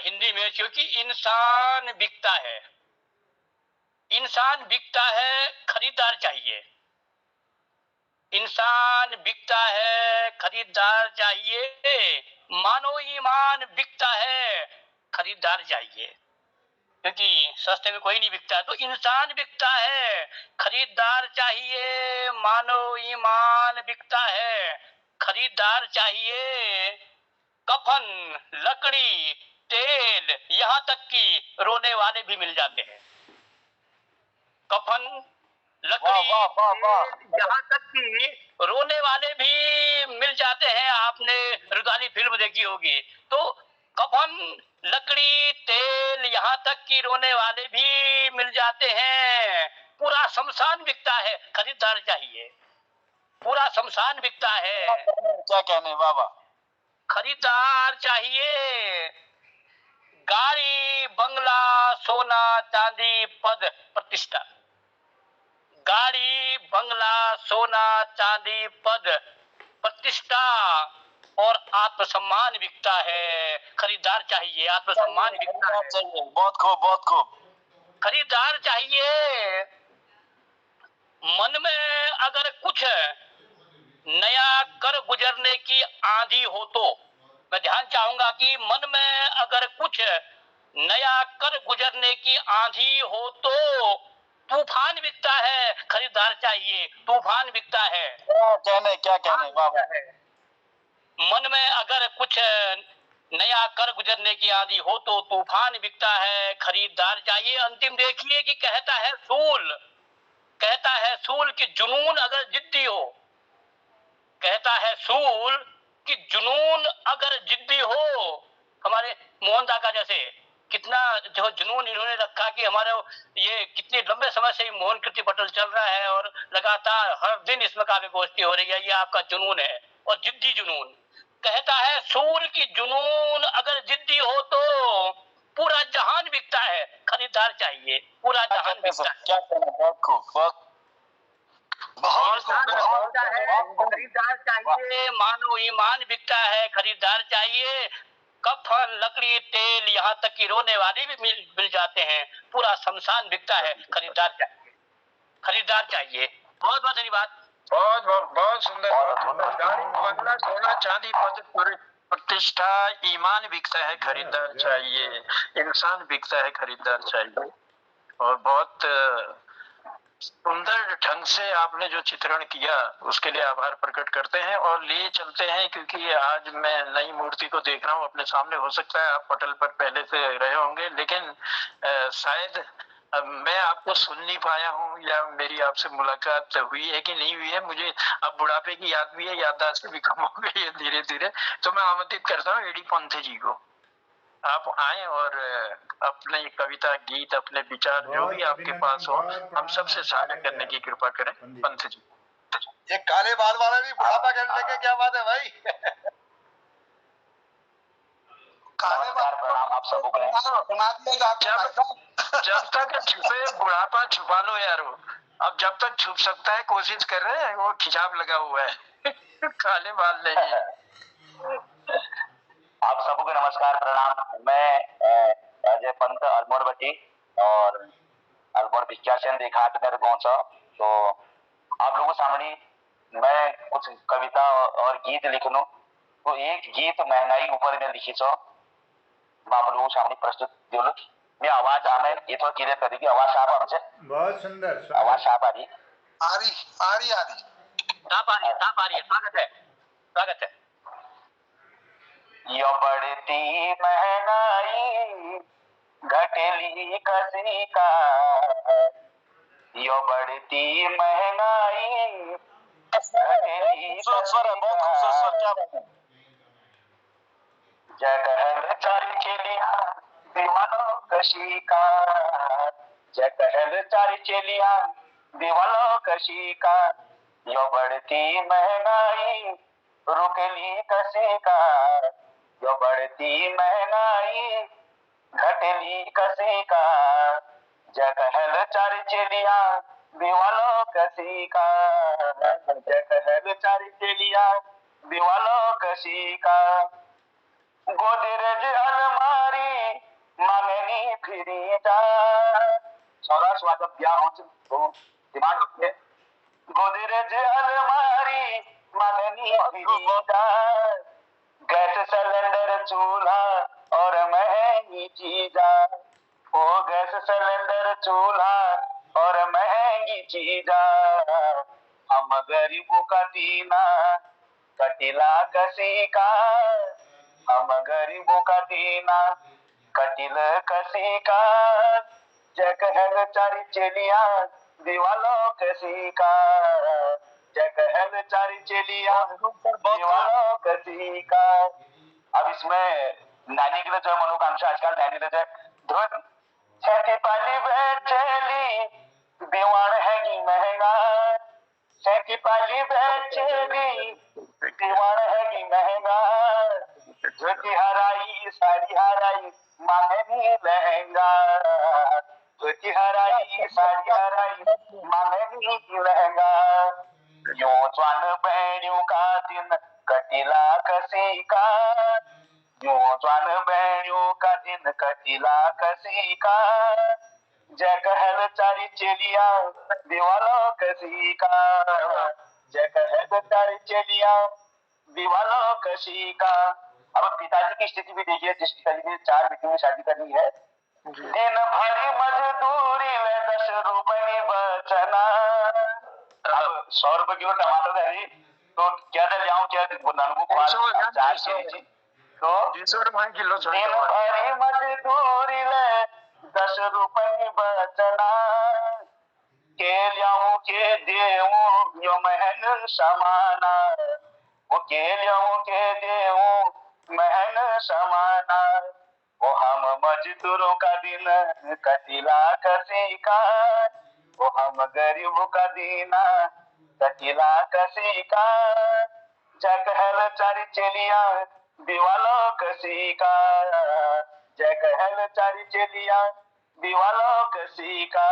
हिंदी में, क्योंकि इंसान बिकता है, इंसान बिकता है खरीदार चाहिए, इंसान बिकता है खरीदार चाहिए, मानो ईमान बिकता है खरीदार चाहिए, क्योंकि सस्ते में कोई नहीं बिकता। तो इंसान बिकता है खरीदार चाहिए, मानो ईमान बिकता है खरीदार चाहिए। कफन लकड़ी तेल यहाँ तक कि रोने वाले भी मिल जाते हैं। कफन लकड़ी यहाँ तक कि रोने वाले भी मिल जाते हैं। आपने रुदाली फिल्म देखी होगी। तो कफन लकड़ी तेल यहाँ तक कि रोने वाले भी मिल जाते हैं। पूरा शमशान बिकता है खरीदार चाहिए, पूरा शमशान बिकता है। क्या कहने बाबा, खरीदार चाहिए। गाड़ी बंगला सोना चांदी पद प्रतिष्ठा, गाड़ी बंगला सोना चांदी पद प्रतिष्ठा और आत्मसम्मान बिकता है। खरीदार चाहिए, आत्मसम्मान बिकता है। बहुत खूब बहुत खूब। खरीदार चाहिए। मन में अगर कुछ नया कर गुजरने की आंधी हो तो मैं ध्यान चाहूंगा कि मन में अगर कुछ नया कर गुजरने की आंधी हो तो तूफान बिकता है, खरीदार चाहिए, तूफान बिकता है। क्या कहने वाह वाह। मन में अगर कुछ नया कर गुजरने की आंधी हो तो तूफान बिकता है, खरीदार चाहिए। अंतिम देखिए कि कहता है सूल कि जुनून अगर जिद्दी हो, कहता है सूल कि जुनून अगर जिद्दी हो, हमारे मोहनदा का जैसे कितना जो जुनून इन्होंने रखा कि हमारे ये कितने लंबे समय से मोहन कीर्ति पटल चल रहा है और लगातार हर दिन इसमें काव्य गोष्ठी हो रही है, ये आपका जुनून है और जिद्दी जुनून। कहता है सूल की जुनून अगर जिद्दी हो तो पूरा जहान बिकता है, खरीदार चाहिए, पूरा जहान बिकता है। क्या कहना, बहुत खूब, बहुत खरीदार चाहिए, मानो ईमान बिकता है, खरीदार चाहिए। कफन, लकड़ी, तेल, यहाँ तक कि रोने वाले भी मिल जाते हैं, पूरा शमशान बिकता है, खरीदार चाहिए, खरीदार चाहिए। बहुत बहुत धन्यवाद। बहुत सुंदर, गाड़ी, बंगला, सोना, चांदी, पद, प्रतिष्ठा, ईमान बिकता है, खरीदार चाहिए, इंसान बिकता है, खरीदार चाहिए। और बहुत सुंदर ढंग से आपने जो चित्रण किया उसके लिए आभार प्रकट करते हैं और लिए चलते हैं, क्योंकि आज मैं नई मूर्ति को देख रहा हूँ अपने सामने। हो सकता है आप पटल पर पहले से रहे होंगे, लेकिन शायद मैं आपको सुन नहीं पाया हूँ या मेरी आपसे मुलाकात हुई है कि नहीं हुई है। मुझे अब बुढ़ापे की याद भी है, याददाश्त भी कम हो गई है धीरे धीरे। तो मैं आमंत्रित करता हूँ एडी पंथ जी को, आप आए और अपने कविता, गीत, अपने विचार जो भी आपके पास हो हम सबसे साझा करने की कृपा करें। पंथ जी, ये काले बाल वाला भी बुढ़ापा करने लगे, क्या बात है भाई? काले बाल, प्रणाम आप सबको। बना दिया जाता है। जब तक छुपे बुढ़ापा छुपा लो यारो। अब जब तक छुप सकता है कोशिश कर रहे हैं, वो खिंचाव लगा हुआ है काले बाल नहीं है। आप सबको नमस्कार, प्रणाम। मैं अजय पंत, अलमोड़ बटी और अलमोड़ भिक्याचंद घाट मेरे पहुंचा। तो आप लोगों सामने मैं कुछ कविता और गीत लिखनू। तो एक गीत महंगाई ऊपर में लिखी छो, आप लोगों सामने प्रस्तुत दिलो। मैं आवाज हमें ये तो क्लियर कर दी कि आवाज साफ हमसे, बहुत सुंदर, आवाज साफ आ रही, आ रही। साफ आ रही है। स्वागत है, स्वागत है। यो बढ़ती महंगाई घटेली कसी का, यो बढ़ती महंगाई घटेली जगहल चारी चेलिया दीवालों कशी का, जगहल चारी चेलिया दीवालों कशी का, यो बढ़ती महंगाई रुकेली कसी का, यो बढ़ती महंगाई घटेली कसी का, जगहल चारी चेलिया दीवालों कसी का, जगहल चारी चेलिया दीवालों कसी का, गोदरेज अलमारी मांगनी फिरी जा, छोरा स्वाद ब्याह हो दिमाग रखिए। गोदरेज अलमारी मांगनी फिरी जा, गैस सिलेंडर चूल्हा और महंगी चीजा, ओ गैस सिलेंडर चूल्हा और महंगी चीजा, हम गरीबों का दीना कटिला कसी का, हम गरीबों का दीना कटिल कसी का, जगहल चारी चेलिया दीवालों कसी का, जगहल चारी चेलिया दीवालों कसी का। अब इसमें नानी के लिए जो मनोकांक्षा आजकल नानी ले जाए धुन छठी पाली बेचेली दीवान हैगी महंगा, छठी पाली बेचेली दीवान हैगी महंगा, धोती हराई साड़ी हराई मांगनी लहंगा, धोती हराई साड़ी हराई मांगनी लहंगा, यूं ज्वान बहनियों का दिन कटिला कसी का, यूं ज्वान बहनियों का दिन कटिला कसी का, जगहल चारी चेलिया दीवालों कसी का, जगहल चारी चेलिया दीवालों कसी का। अब पिताजी की स्थिति भी देखिए, जिस पिताजी की 4 बेटियों में शादी करनी है, दिन भरी मजदूरी में 10 रुपये बचना। अब 100 रुपए किलो टमाटर है, तो क्या ले आऊं, क्या नानू को 4 केजी, तो 200 रुपए किलो दिन भरी मजदूरी में 10 रुपये बचना, के लियाऊं के देऊं यो महन समाना, वो के लियाऊं के देऊं महन समाना, वो हम मजदूरों का दिन कटिला कसी का, वो हम गरीबों का दिन कटिला कसी का, जगहल चारी चेलिया दीवालों कसी का, जगहल चारी चेलिया दीवालों कसी का,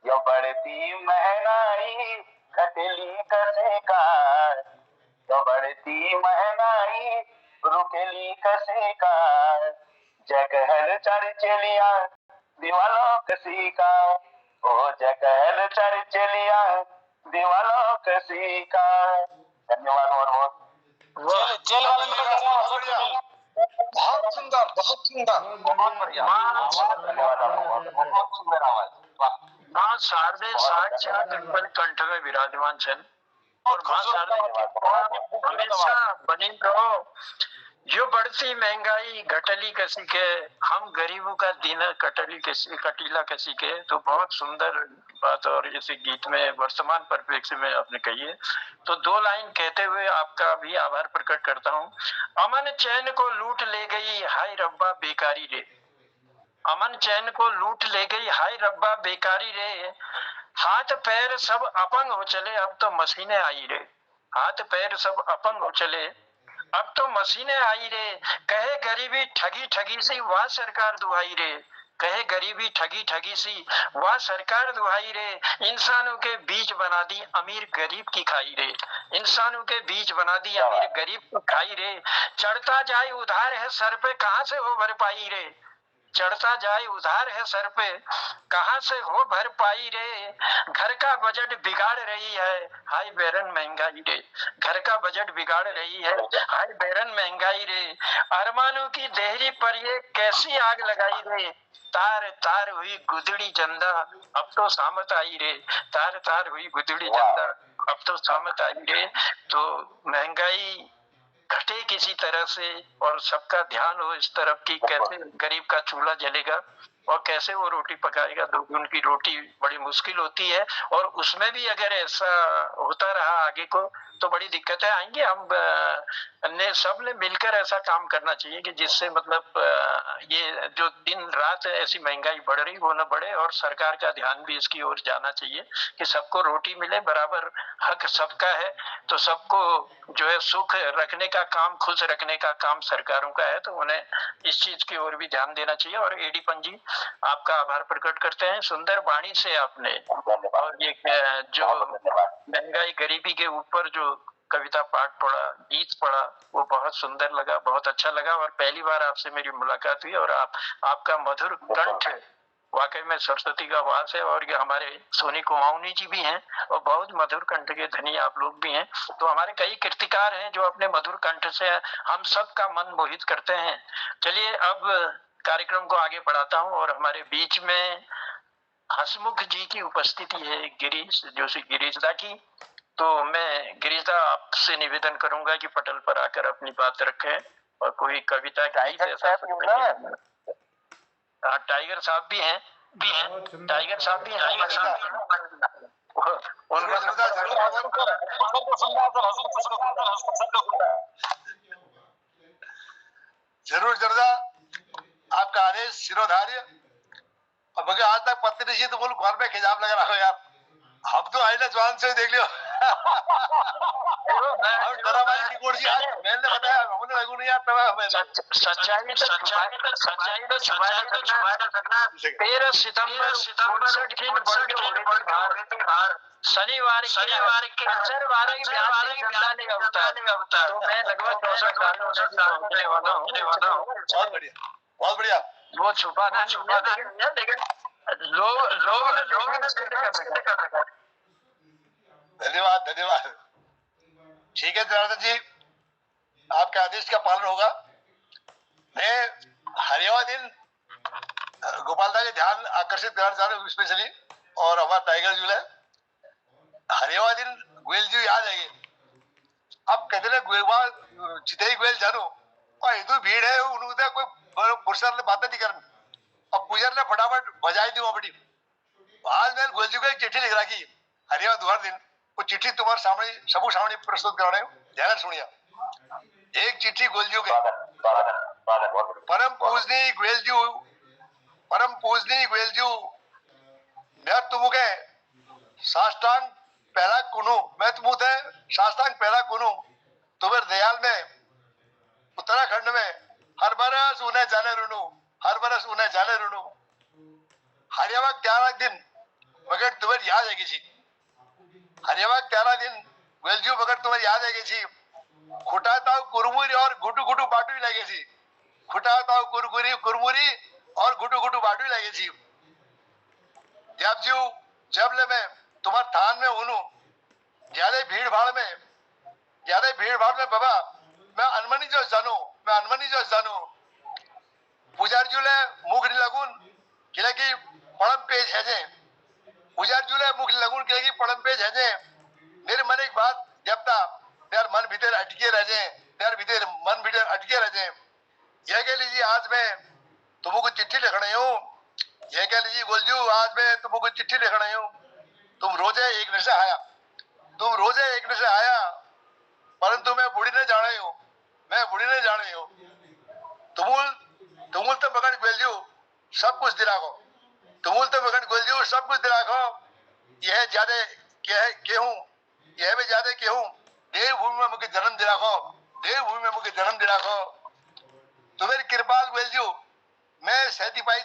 यो बढ़ती महंगाई कटली कसे का, यो बढ़ती महंगाई रुकेली कसे का, जगहल चार चेलिया दीवालों कसी का, ओ जगहल चार चेलिया दीवालों कसी का। धन्यवाद बहुत बहुत। जेल वाले में बहुत सुंदर, बहुत सुंदर, बहुत बढ़िया, बहुत सुंदर आवाज। माँ शारदे साक्षात कंठ में विराजमान छन और माँ शारदे हमेशा बनी रहो। जो बढ़ती महंगाई घटली कसी के, हम गरीबों का दिन कटली कसी कटीला कसी के, तो बहुत सुंदर बात और इसी गीत में वर्तमान परिप्रेक्ष्य में आपने कही है। तो 2 लाइन कहते हुए आपका भी आभार प्रकट करता हूँ। अमन चैन को लूट ले गई हाय रब्बा बेकारी रे, अमन चैन को लूट ले गई हाय रब्बा बेकारी रे, हाथ पैर सब अपंग हो चले अब तो मशीनें आई रे, हाथ पैर सब अपंग हो चले अब तो मशीनें आई रे, कहे गरीबी ठगी ठगी सी वाह सरकार दुहाई रे, कहे गरीबी ठगी ठगी सी वाह सरकार दुहाई रे, इंसानों के बीच बना दी अमीर गरीब की खाई रे, इंसानों के बीच बना दी अमीर गरीब की खाई रे, चढ़ता जाए उधार है सर पे कहां से हो भरपाई रे, चढ़ता जाए उधार है सर पे कहां से हो भरपाई रे, घर का बजट बिगाड़ रही है हाय बेरन महंगाई रे, घर का बजट बिगाड़ रही है हाय बेरन महंगाई रे, अरमानों की देहरी पर ये कैसी आग लगाई रे, तार तार हुई गुदड़ी चंदा अब तो सामत आई रे, तार तार हुई गुदड़ी चंदा अब तो सामत आई रे। तो महंगाई घटे किसी तरह से और सबका ध्यान हो इस तरफ की कैसे गरीब का चूल्हा जलेगा और कैसे वो रोटी पकाएगा। 2 गुण की रोटी बड़ी मुश्किल होती है और उसमें भी अगर ऐसा होता रहा आगे को तो बड़ी दिक्कतें आएंगी। हम ने सब ने मिलकर ऐसा काम करना चाहिए कि जिससे मतलब ये जो दिन रात ऐसी महंगाई बढ़ रही वो न बढ़े और सरकार का ध्यान भी इसकी ओर जाना चाहिए कि सबको रोटी मिले, बराबर हक सबका है। तो सबको जो है सुख रखने का काम, खुश रखने का काम सरकारों का है, तो उन्हें इस चीज की ओर भी ध्यान देना चाहिए। और एडीपन जी आपका आभार प्रकट करते हैं, सुंदर वाणी से आपने और ये जो महंगाई गरीबी के ऊपर जो कविता पाठ पढ़ा, गीत पढ़ा, वो बहुत सुंदर लगा, बहुत अच्छा लगा। और पहली बार आपसे मेरी मुलाकात हुई और आपका मधुर कंठ वाकई में सरस्वती का वास है। और ये हमारे सोनी कुमाऊनी जी भी हैं और बहुत मधुर कंठ के धनी आप लोग भी हैं। तो हमारे कई कीर्तिकार हैं जो अपने मधुर कंठ से हम सब का मन मोहित करते हैं। चलिए अब कार्यक्रम को आगे बढ़ाता हूँ और हमारे बीच में हसमुख जी की उपस्थिति है, गिरीश जोशी गिरीश दा की। तो मैं गिरीश दा आपसे निवेदन करूंगा कि पटल पर आकर अपनी बात रखें और कोई कविता गीत ऐसा टाइगर साहब भी हैं, टाइगर साहब भी हैं, जरूर जरूर आपका आदेश शिरोधार्य। अब मगर आज तक पत्नी नहीं तो बोल घर में खिजाब लगा रखो यार, हम तो आईना जवान से देख लियो। और डरावाली की गोड़ जी आज मैंने बताया हमने लगू नहीं यार तब हमें सच्चाई तो छुपा न सकना। 13 सितंबर 59 की बड़ी बाहर शनिवार के अंतरवार के ब्याह में गंदा नहीं होता। तो मैं लगभग 64 सालों से पहुंचने वाला हूं। बहुत बढ़िया वो छुपाना नहीं है, लेकिन लोग धन्यवाद। ठीक है जनार्दन जी, आपके आदेश का पालन होगा। मैं हरियाणा दिन गोपाल दा के ध्यान आकर्षित करना चाह रहा हूँ स्पेशली, और हमारा टाइगर जूल है हरियाणा दिन गोयल जी याद है। अब कहते ना गोयलवाल जिते ही गोयल जानो और इतनी भीड़ है उन्होंने कोई पुरुषार ने बातें नहीं करनी। अब पुजर ने फटाफट बजाई दी वहां बड़ी। आज मैं गोयल जी को एक चिट्ठी लिख रखी हरियाणा दोहर दिन, वो चिट्ठी तुम्हारे सामने सबू सामने प्रस्तुत कर रहे हो, ध्यान सुनिए। एक चिट्ठी गोयल के परम पूजनीय गोयल जी मैं तुमके साष्टांग पहला कुनु, मैं तुमसे साष्टांग पहला कुनु तुम्हें दयाल में उत्तराखंड में हर बरस उन्हें जाने रुनु, हर बरस उन्हें जाने रुनु। हरियाणा 11 दिन मगर तुम्हें याद है किसी हरियाणा 11 दिन वेलजू मगर तुम्हें याद है किसी खुटाताव कुरमुरी और घुटू घुटू बाटू लगे थी, खुटाताव कुरमुरी और घुटू घुटू बाटू लगे थी। जब ले मैं तुम्हारे थान में उनू ज्यादा भीड़ भाड़ में बाबा मैं अनमनी जो जानू पुजारी जुले मुख लगून किले की पड़म पेज है जे पुजारी जुले मुख लगून किले की पड़म पेज है जे मेरे मन एक बात जबता यार मन भीतर अटके रह जे ये कह लीजिए आज मैं तुमको चिट्ठी लिख रही हूँ, ये कह लीजिए गोलजू आज मैं तुमको चिट्ठी लिख रही हूँ। तुम रोजे एक नशे आया परंतु मैं बुढ़ी ने जान रही हूँ तुमुल तो मगन गोलजू सब कुछ दिलाको यह ज्यादा केहूं देवभूमि में मुझे जन्म दिलाको तुम्हारी कृपाल गोलजू मैं सहती पाई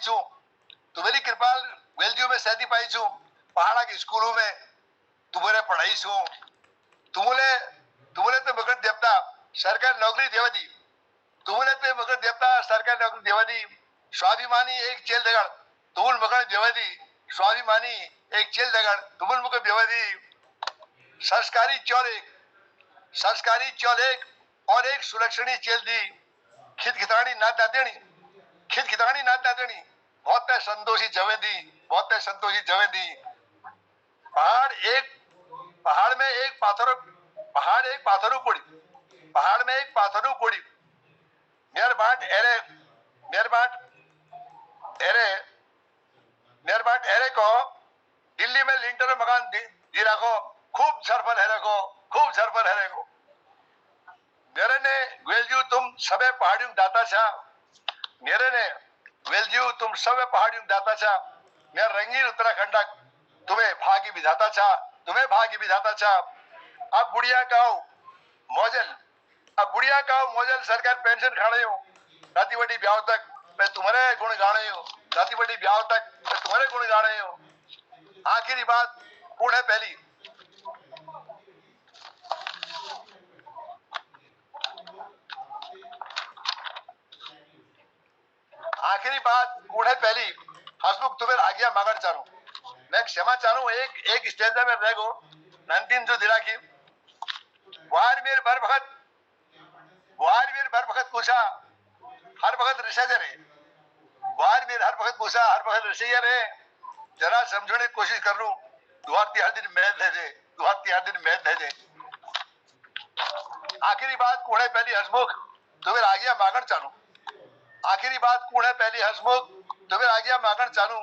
छू पहाड़ा के स्कूलों में तुम्हारे पढ़ाई छू तुमले तो मगन देवता सरकार नौकरी देवा दी स्वाभिमानी एक चेल दगड़ तुमुल मगन देवा दी स्वाभिमानी एक चेल दगड़ तुमुल मगन देवा दी संस्कारी चौल एक और एक सुलक्षणी चेल दी खिदखितानी नाथ दातेनी बहुत संतोषी जवे दी पहाड़ में एक पाथरू कोड़ी मेर बाट एरे को दिल्ली में लिंटर मकान दी रखो खूब झरफल है रखो मेरे ने वेलजू तुम सबे पहाड़ियों दाता छा मैं रंगीन उत्तराखंड तुम्हें भागी विधाता छा अब बुढ़िया गाँव मौजल सरकार पेंशन खाने हूँ राती बड़ी ब्याह तक मैं तुम्हारे गुण गाने हूँ आखिरी बात पूर्ण है पहली हसमुख तुम्हें आज्ञा मांगना चाहूं मैं क्षमा चाहूं एक स्टेंजा में रह गो नंदीन जो दिला की वार वीर भर भगत पूछा हर भगत ऋषा रे जरा समझने की कोशिश कर लूं दुआरती हर दिन मैच दे आखिरी बात कूड़े पहली हसमुख तुम्हें आज्ञा मांगना चाहूं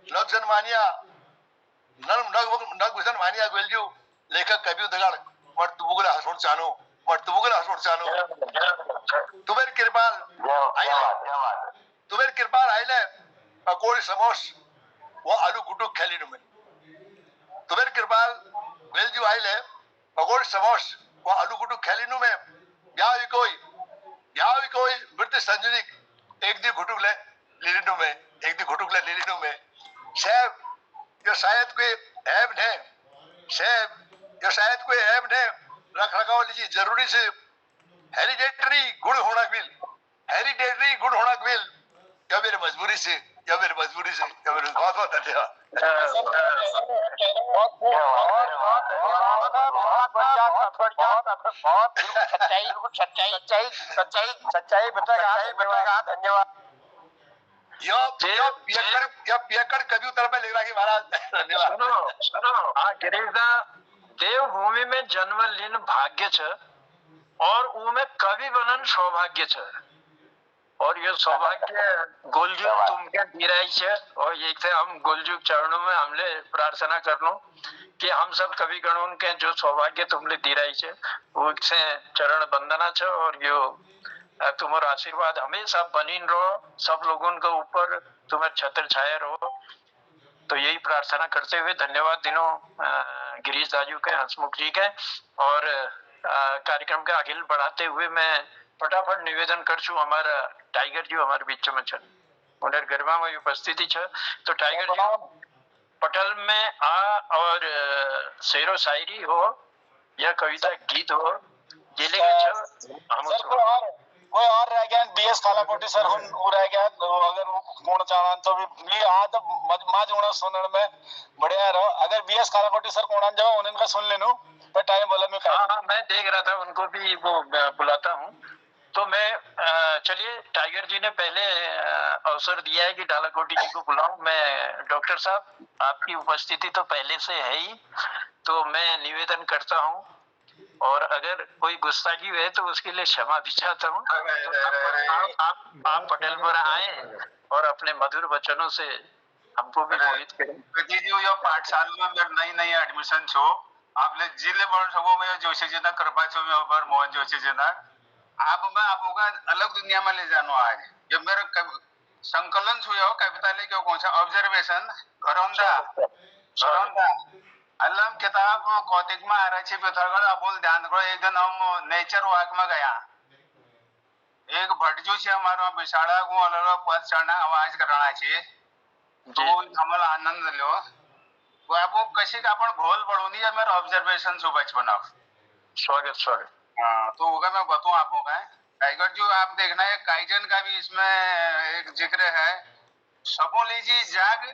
लक्षण मानिया नग मानिया गोलजू लेखक कभी दगड़ मर तुमुगला हसोड़ चानो तुम्हें कृपाल आइले पकोड़ी समोस वो आलू गुटू खेली में तुम्हें कृपाल गोलजू आइले पकोड़ी समोस वो आलू गुटू खेली में ब्याह कोई मृत्यु संजनिक एक दी घुटुक ले लिलिनु में साहब यो शायद कोई ऐब ने रख रखाव लीजिए जरूरी से हेरिडेटरी गुण होना बिल या मेरी मजबूरी से बहुत धन्यवाद। बहुत बहुत सच्चाई सच्चाई सच्चाई सच्चाई सच्चाई बताएगा। धन्यवाद। यह पियक्कड़ कवि उत्तर में लिख रहा कि महाराज धन्यवाद। सुनो हाँ गिरीशदा देवभूमि में जन्म लीन भाग्य छ और उमे कवि बनन सौभाग्य छ और ये सौभाग्य गोलजुग तुमके दिराई छे और एक से हम गोलजुग चरणों में हमले प्रार्थना करनो कि हम सब कवि गणों के जो सौभाग्य तुमने दिराई छे वो से चरण वंदना छ और यो तुम्हारा आशीर्वाद हमेशा बनीन रहो, सब लोगों के ऊपर तुम्हारे छत्र छाया रहो। तो यही प्रार्थना करते हुए धन्यवाद दिनों गिरीश दाजू के, हंसमुख जी के और कार्यक्रम के आगे बढ़ाते हुए मैं फटाफट निवेदन कर छू हमारा टाइगर जी हमारे बीच में छन उन्हें गरबा में उपस्थिति छ तो टाइगर जी पटल में आ और शेरो शायरी हो या कविता गीत हो जिले के हम कोई और रह गया बीएस कालाकोटी सर हम वो रह गया तो अगर वो कौन चाहना तो भी आ तो माज होना सुनने में बढ़िया रहो। अगर बीएस कालाकोटी सर कौन जाओ उनका सुन लेनो तो टाइम बोला मैं हाँ मैं देख रहा था उनको भी वो बुलाता हूँ तो मैं चलिए टाइगर जी ने पहले अवसर दिया है कि डालाकोटी जी को बुलाऊं। मैं डॉक्टर साहब आपकी उपस्थिति तो पहले से है ही तो मैं निवेदन करता हूँ और अगर कोई गुस्ताखी है तो उसके लिए क्षमा भी चाहता हूँ। आप पटेल पर आए और अपने मधुर वचनों से हमको भी मोहित करें। पाठशाला में नई नई एडमिशन छो आपले जिले बड़ सबो में जोशी जी ना कृपा छो में ऊपर मोहन जोशी जी ना आप मैं आपको अलग दुनिया में ले जानो आज ये मेरा संकलन छुयो कविता ले क्यों कौन सा ऑब्जर्वेशन घरौंदा अलम किताब कौतिक में आ रही थी पिथौरागढ़ अबोल ध्यान करो एक दिन हम नेचर वॉक में गया एक भटजू से हमारा बिछाड़ा को अलग पद चढ़ना आवाज कराना चाहिए तो हमल आनंद लो वो आपको कशी का अपन भोल बढ़ोनी है मेरा ऑब्जर्वेशन सो बचपन स्वागत हाँ तो होगा मैं बताऊं आपको का टाइगर जो आप देखना है काइजन का भी इसमें एक जिक्र है सबों लीजिए जाग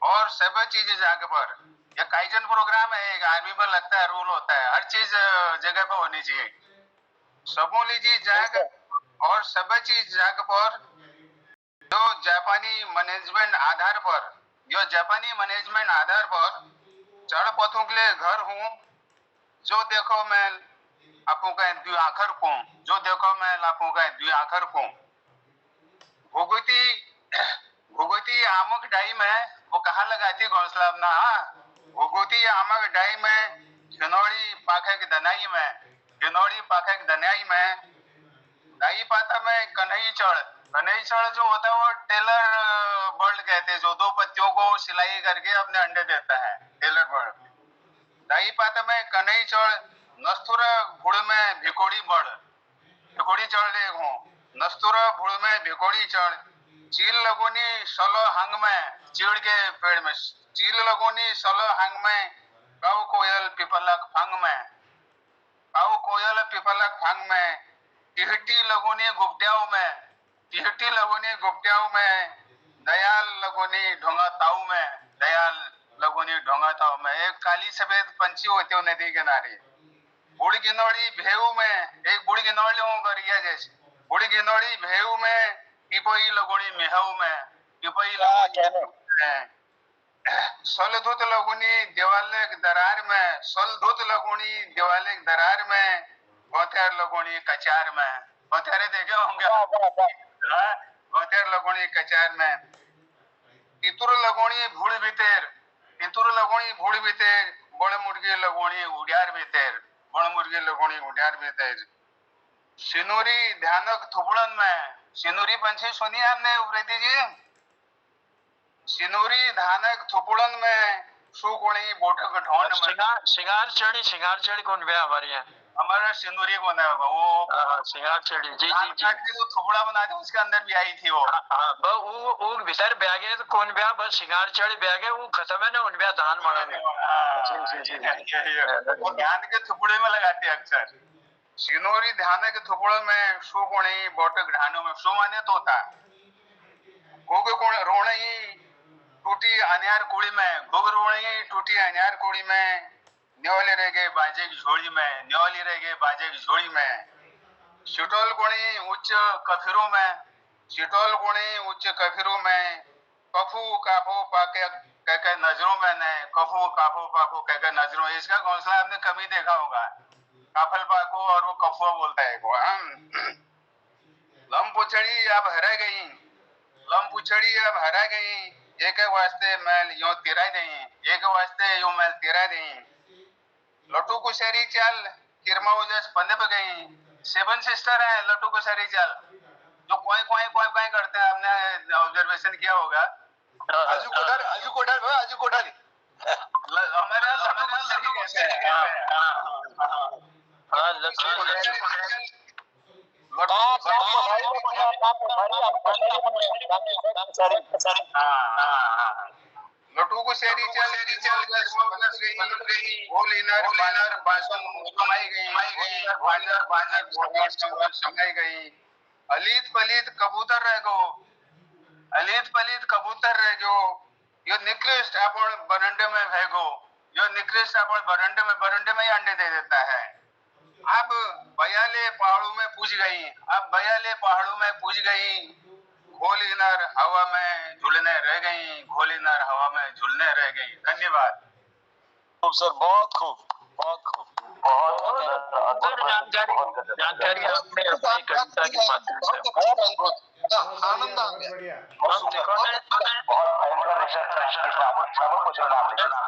और सब चीज जाग पर यह काइजन प्रोग्राम है एक आर्मी में लगता है रूल होता है हर चीज जगह पर होनी चाहिए सबों लीजिए जाग और सब चीज जाग पर जो जापानी मैनेजमेंट आधार पर चढ़ पथों के लिए घर हूँ जो देखो मैं आपको कहें द्वि आखर को जो देखो मैं आपको कहें द्वि आखर को भुगती आमक डाई में वो कहाँ लगाती घोंसला अपना भुगती आमक डाई में घिनौड़ी पाखे की दनाई में दाई पाता में कन्हई चढ़ जो होता है वो टेलर बर्ड कहते हैं जो दो पत्तियों को सिलाई करके अपने अंडे देता है टेलर बर्ड दाई पाता में कन्हई चढ़ नस्तुरा भुड़ में भिकोड़ी चढ़ ले हूँ नस्तुरा भुड़ में भिकोड़ी चढ़ चील लगोनी सलो हंग में चीड़ के पेड़ में चील लगोनी सलो हंग में काऊ कोयल पिपलक फंग में टिहटी लगोनी गुप्टियाओं में दयाल लगोनी ढोंगा ताऊ में एक काली सफेद पंछी होते हो नदी किनारे बुढ़ी गिनौड़ी भेऊ में एक बुढ़ी गिनौड़ी हूँ गरिया जैसे बुढ़ी गिनौड़ी भेऊ में टिपोई लगोनी मेहू में टिपोई लगोनी सलधुत लगोनी दिवाले दरार में भौत्यार लगोनी कचार में भौत्यारे देखे होंगे भौत्यार लगोनी कचार में तितुर लगोनी भूड़ भीतर बड़ मुर्गी लगोनी उड़ियार भीतर सिनूरी ध्यानक थुबड़न में सिनूरी पंछी सुनिए हमने उप्रेती जी सिनूरी धानक थुबड़न में सुकोणी बोटक ढोंड में सिंगार चढ़ी कौन ब्याह हमारे यहाँ हमारा सिंदूरी कौन है वो सिंगार चढ़ी जी जो थोपड़ा बना था उसके अंदर भी आई थी वो भीतर ब्यागे तो कौन ब्याह बस सिंगार चढ़ी ब्यागे वो खत्म है ना उन ब्याह धान मड़ा वो ध्यान के थुपड़े में लगाते अक्सर सिनोरी ध्यान के थुपड़े में सु कोणी बोटक ढानो में सु माने तोता गोग कोण रोणई टूटी अनियार कुड़ी में न्योले रह गए बाजे की झोली में, न्योली रह गए बाजे की झोली में। शिटोल गुणी उच्च कफिरों में, शिटोल गुणी उच्च कफिरों में, कफू काफो पाके कह के नजरों में ने, कफू काफो पाको कह के नजरों। इसका घोंसला आपने कभी देखा होगा, काफल पाको और वो कफुआ बोलता है को। लम पुछड़ी अब हरा गई, लम पुछड़ी अब हरा गई, एक वास्ते मैल यो तेरा नहीं, एक वास्ते यो मैल तेरा नहीं। लट्टू कुशेरी चाल किरमा उजस पन्ने पे गई। सेवन सिस्टर है लट्टू कुशेरी चाल, जो कोई कोई कोई कोई करते हैं, आपने ऑब्जर्वेशन किया होगा। आजू कोठार, आजू कोठार, आजू कोठारी हमारे यहाँ लट्टू कुशेरी कहते हैं। हाँ लट्टू कुशेरी, लट्टू को शेरी चल वो लेनर बानर बासन समाई गई, बानर बानर समाई गई। अलीत पलीत कबूतर रह गो, अलीत पलीत कबूतर रह गो, यो निकृष्ट अपन बरंडे में भेगो, यो निकृष्ट अपन बरंडे में ही अंडे दे देता है। अब बयाले पहाड़ों में पूछ गई, अब बयाले पहाड़ों में पूछ गई, घोली नर हवा में झूलने रह गई, घोली नर हवा में झूलने रह गई। धन्यवाद। खूब सर, बहुत खूब, बहुत खूब, बहुत जानकारी आपने अपनी कविता के माध्यम से आनंद आ गया। बढ़िया। हम देखो ना, बहुत भयंकर रिसर्च है इसमें, आपको सब कुछ नाम लिखना।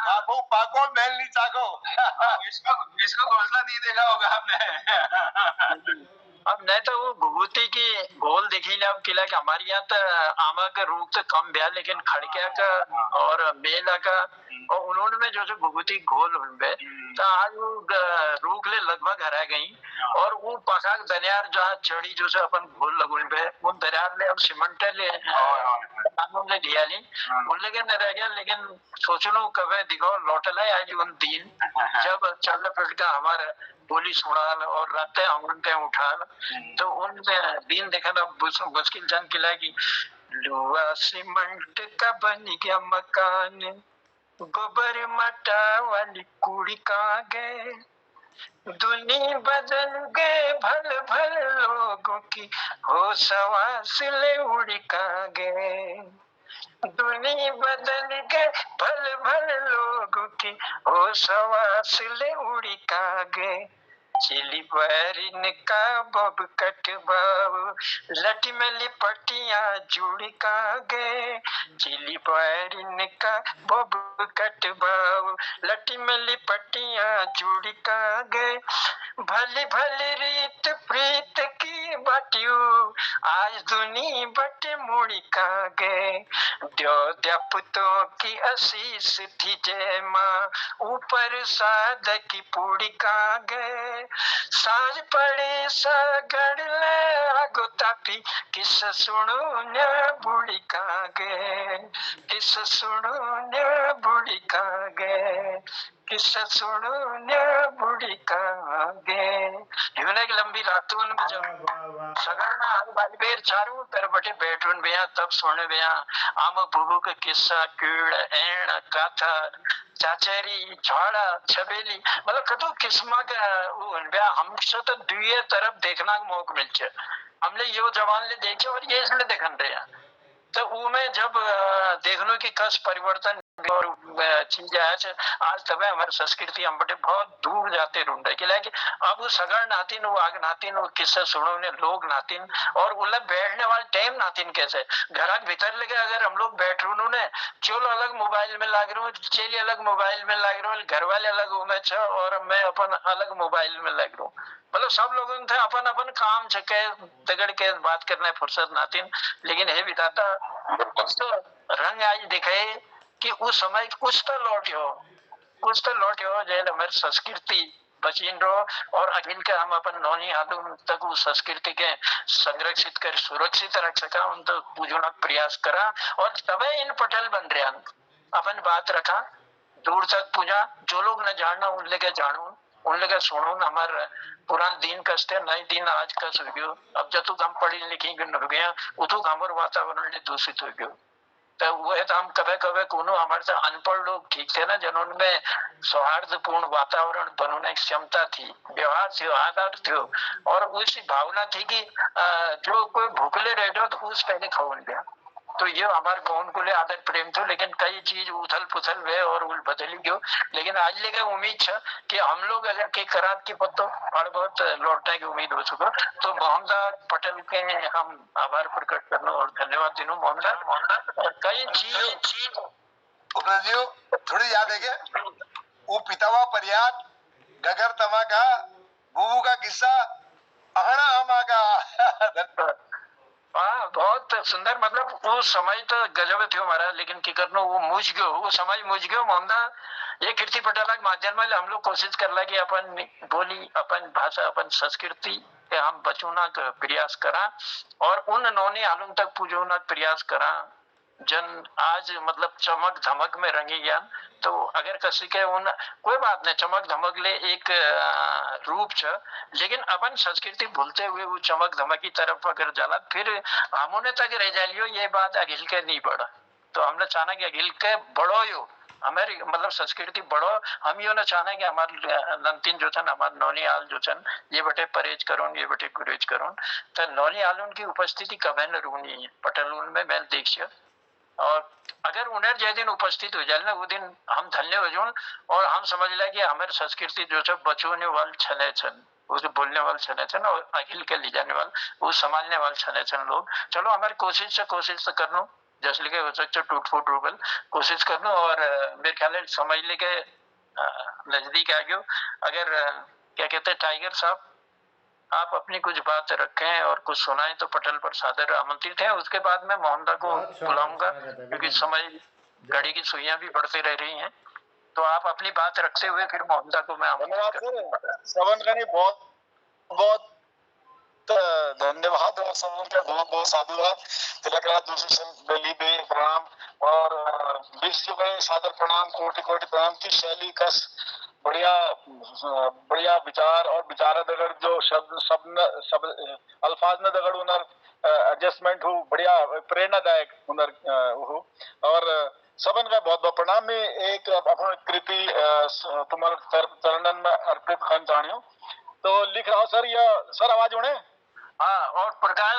पाको पाको मैल नहीं चाको। इसको घोंसला नहीं देखा होगा आपने। अब नहीं तो वो भभूति की गोल देखी ले अब किला के हमारे यहाँ तो आमा का रूप तो कम भया, लेकिन खड़किया का और मेला का और उन्होंने में जो भभूति गोल उनपे तो आज वो रूख ले लगभग हरा गई। और वो पकाक दरियार जहाँ चढ़ी जो से अपन घोल लगुन पे उन दरियार ले अब सीमेंट ले ले दिया ली उन लेकिन रह गया। लेकिन सोचनो कभी दिखाओ लौटल है आज उन दिन जब चल फिर का हमारे पुलिस उड़ाल और रातें हम उनके उठाल तो उन दिन देखना मुश्किल जन किला की लोहा सीमेंट का बन गया मकान, गोबर मटा वाली कुड़ी कहाँ गए, दुनिया बदल गए भल भल लोगों की हो सवासिले उड़ी कहाँ गए, दुनिया बदल गए भल भल लोगों की हो सवासिले उड़ी कहाँ गए। चिली बैरिन का बब कट बाबू लटी में लिपटिया जुड़ी कहाँ गए, चिली बैरिन का बब कट बाबू लटी में लिपटिया जुड़ी कहाँ गए, भली भली रीत प्रीत की बाटियो आज दुनी बटे मुड़ी कहाँ गए, द्योद्या पुतों की आशीष थी जय माँ ऊपर साद की पूड़ी कहाँ गए, साँझ पड़े सागड़ ले आगो तापी किस सुनो न बूढ़ी कहाँ गए, किस सुनो न बूढ़ी कहाँ गए, किस सुनो न बूढ़ी कहाँ गए। की लंबी रातों में जब सगड़ में आग बाली बेर चारों पर बटे बैठून बिया तब सोने बिया आम बुबू का किस्सा कीड़ एण काथा चाचेरी झाड़ा छबेली मतलब कतो किस्मा का हमसे तो दुए तरफ देखना का मौका मिल जाए। हमने यो जवान ले देखे और ये इसलिए देखन रहे हैं तो उमें जब देखने की कस परिवर्तन और चीज आज तब हमारी संस्कृति हम बटे बहुत दूर जाते ढूंढे कि लाइक अब सगड़ नातिन वो आग नातिन वो किस्सा सुनो ने लोग नातिन और उल्ला बैठने वाले टाइम नातिन कैसे घर भीतर लगे अगर हम लोग बैठ रू ने चलो अलग मोबाइल में लाग रू चेली अलग मोबाइल में लाग रू घर वाले अलग उमे छ और मैं अपन अलग मोबाइल में लग रू मतलब सब लोगों थे अपन अपन काम छके दगड़ के बात करने फुर्सत नातिन। लेकिन हे बिताता तो रंग आज दिखाए कि उस समय कुछ तो लौट्यो जैसे हमारी संस्कृति बचीन रहो और अखिल के हम अपन नौनी आदम तक उस संस्कृति के संरक्षित कर सुरक्षित रख सका उन तो पूजना प्रयास करा और तबे इन पटल बन रहे अपन बात रखा दूर तक पूजा जो लोग न जानना उन लेके जानू उन लेके सुनो न हमारे पुरान दिन कस्ते नए दिन आज का हो गयो अब जब तक हम पढ़ी लिखी हो गया उतुक हमारे वातावरण दूषित हो गयो तो वो है तो हम कभी कभी कोनो हमारे से अनपढ़ लोग ठीक थे ना, जिन्होंने सौहार्दपूर्ण वातावरण बनाने की क्षमता थी, व्यवहार थी, आदर थी, और उसी भावना थी कि जो कोई भूखले रह जाओ तो उस पहले खाऊन गया। तो ये हमारे गौन को ले आदर प्रेम थो, लेकिन कई चीज उथल पुथल हुए और उल बदली गयो। लेकिन आज लेके उम्मीद है कि हम लोग अगर के करात की पत्तो और बहुत लौटने की उम्मीद हो चुका, तो मोहनदास पटेल के हम आभार प्रकट करना और धन्यवाद दिनों मोहनदास। कई चीज उपराजियो थोड़ी याद है क्या वो पितावा परियाद गगर तमा का बुबू का किस्सा अहना हमा का हाँ बहुत सुंदर, मतलब वो समय तो गजब थियो हमारा, लेकिन की करनो वो मुझ गयो, वो समय मुझ गयो। मोहनदा ये कीर्ति पटेला के माध्यम में हम लोग कोशिश कर ला कि अपन बोली, अपन भाषा, अपन संस्कृति के हम बचोना का प्रयास करा और उन नौनी आलम तक पूजोना प्रयास करा। जन आज मतलब चमक धमक में रंगी ज्ञान, तो अगर किसी के उन कोई बात नहीं, चमक धमक ले एक रूप छ, लेकिन अपन संस्कृति भूलते हुए वो चमक धमक की तरफ अगर जाला फिर हमने तक रह जालियो, ये बात अगिल के नहीं बढ़ा। तो हमने चाहना कि अगिल के बढ़ो यो हमारी मतलब संस्कृति बढ़ो, हम यो ना चाहना कि हमारे नमतीन जो छन, हमारे नौनी आल जो छन, ये बटे परहेज करो, ये बटे गुरेज करो। तो नौनी आल उनकी उपस्थिति कभी न रूनी है पटेल में मैं देखिए, और अगर उन्हें जय दिन उपस्थित हो जाए ना वो दिन हम धन्य हो जाओ, और हम समझ ले कि हमारी संस्कृति जो सब बचोने वाले छने छन, उसे बोलने वाले छने छन और अखिल के ले जाने वाले वो संभालने वाले छने छन लोग। चलो हमारी कोशिश से करनो, जैसे लेके हो सकता टूट फूट रूबल कोशिश करनो, और मेरे ख्याल है समझ लेके नजदीक आ गयो। अगर क्या कहते हैं टाइगर साहब, आप अपनी कुछ बात रखें और कुछ सुनाएं तो पटेल पर सादर आमंत्रित है। उसके बाद मैं मोहनदा को बुलाऊंगा क्योंकि समय घड़ी की सुइयां भी बढ़ती रह रही हैं, तो आप अपनी बात रखते हुए फिर मोहनदा को मैं धन्यवाद श्रवण करनी, बहुत बहुत धन्यवाद और श्रवण का बहुत बहुत साधुवाद। तिलकराज जोशी दिल्ली में प्रणाम और विश्व में सादर प्रणाम, कोटि कोटि प्रणाम की शैली का बढ़िया विचार और विचार दगड़ जो शब्द अल्फाज न दगड़ उनर एडजस्टमेंट हो बढ़िया प्रेरणादायक उनर हो, और सबन का बहुत बहुत प्रणाम। में एक अपन कृति तुम्हारे चरणन में अर्पित करना चाहूँ, तो लिख रहा हूँ सर, यह सर आवाज उड़े। हाँ, और प्रकाश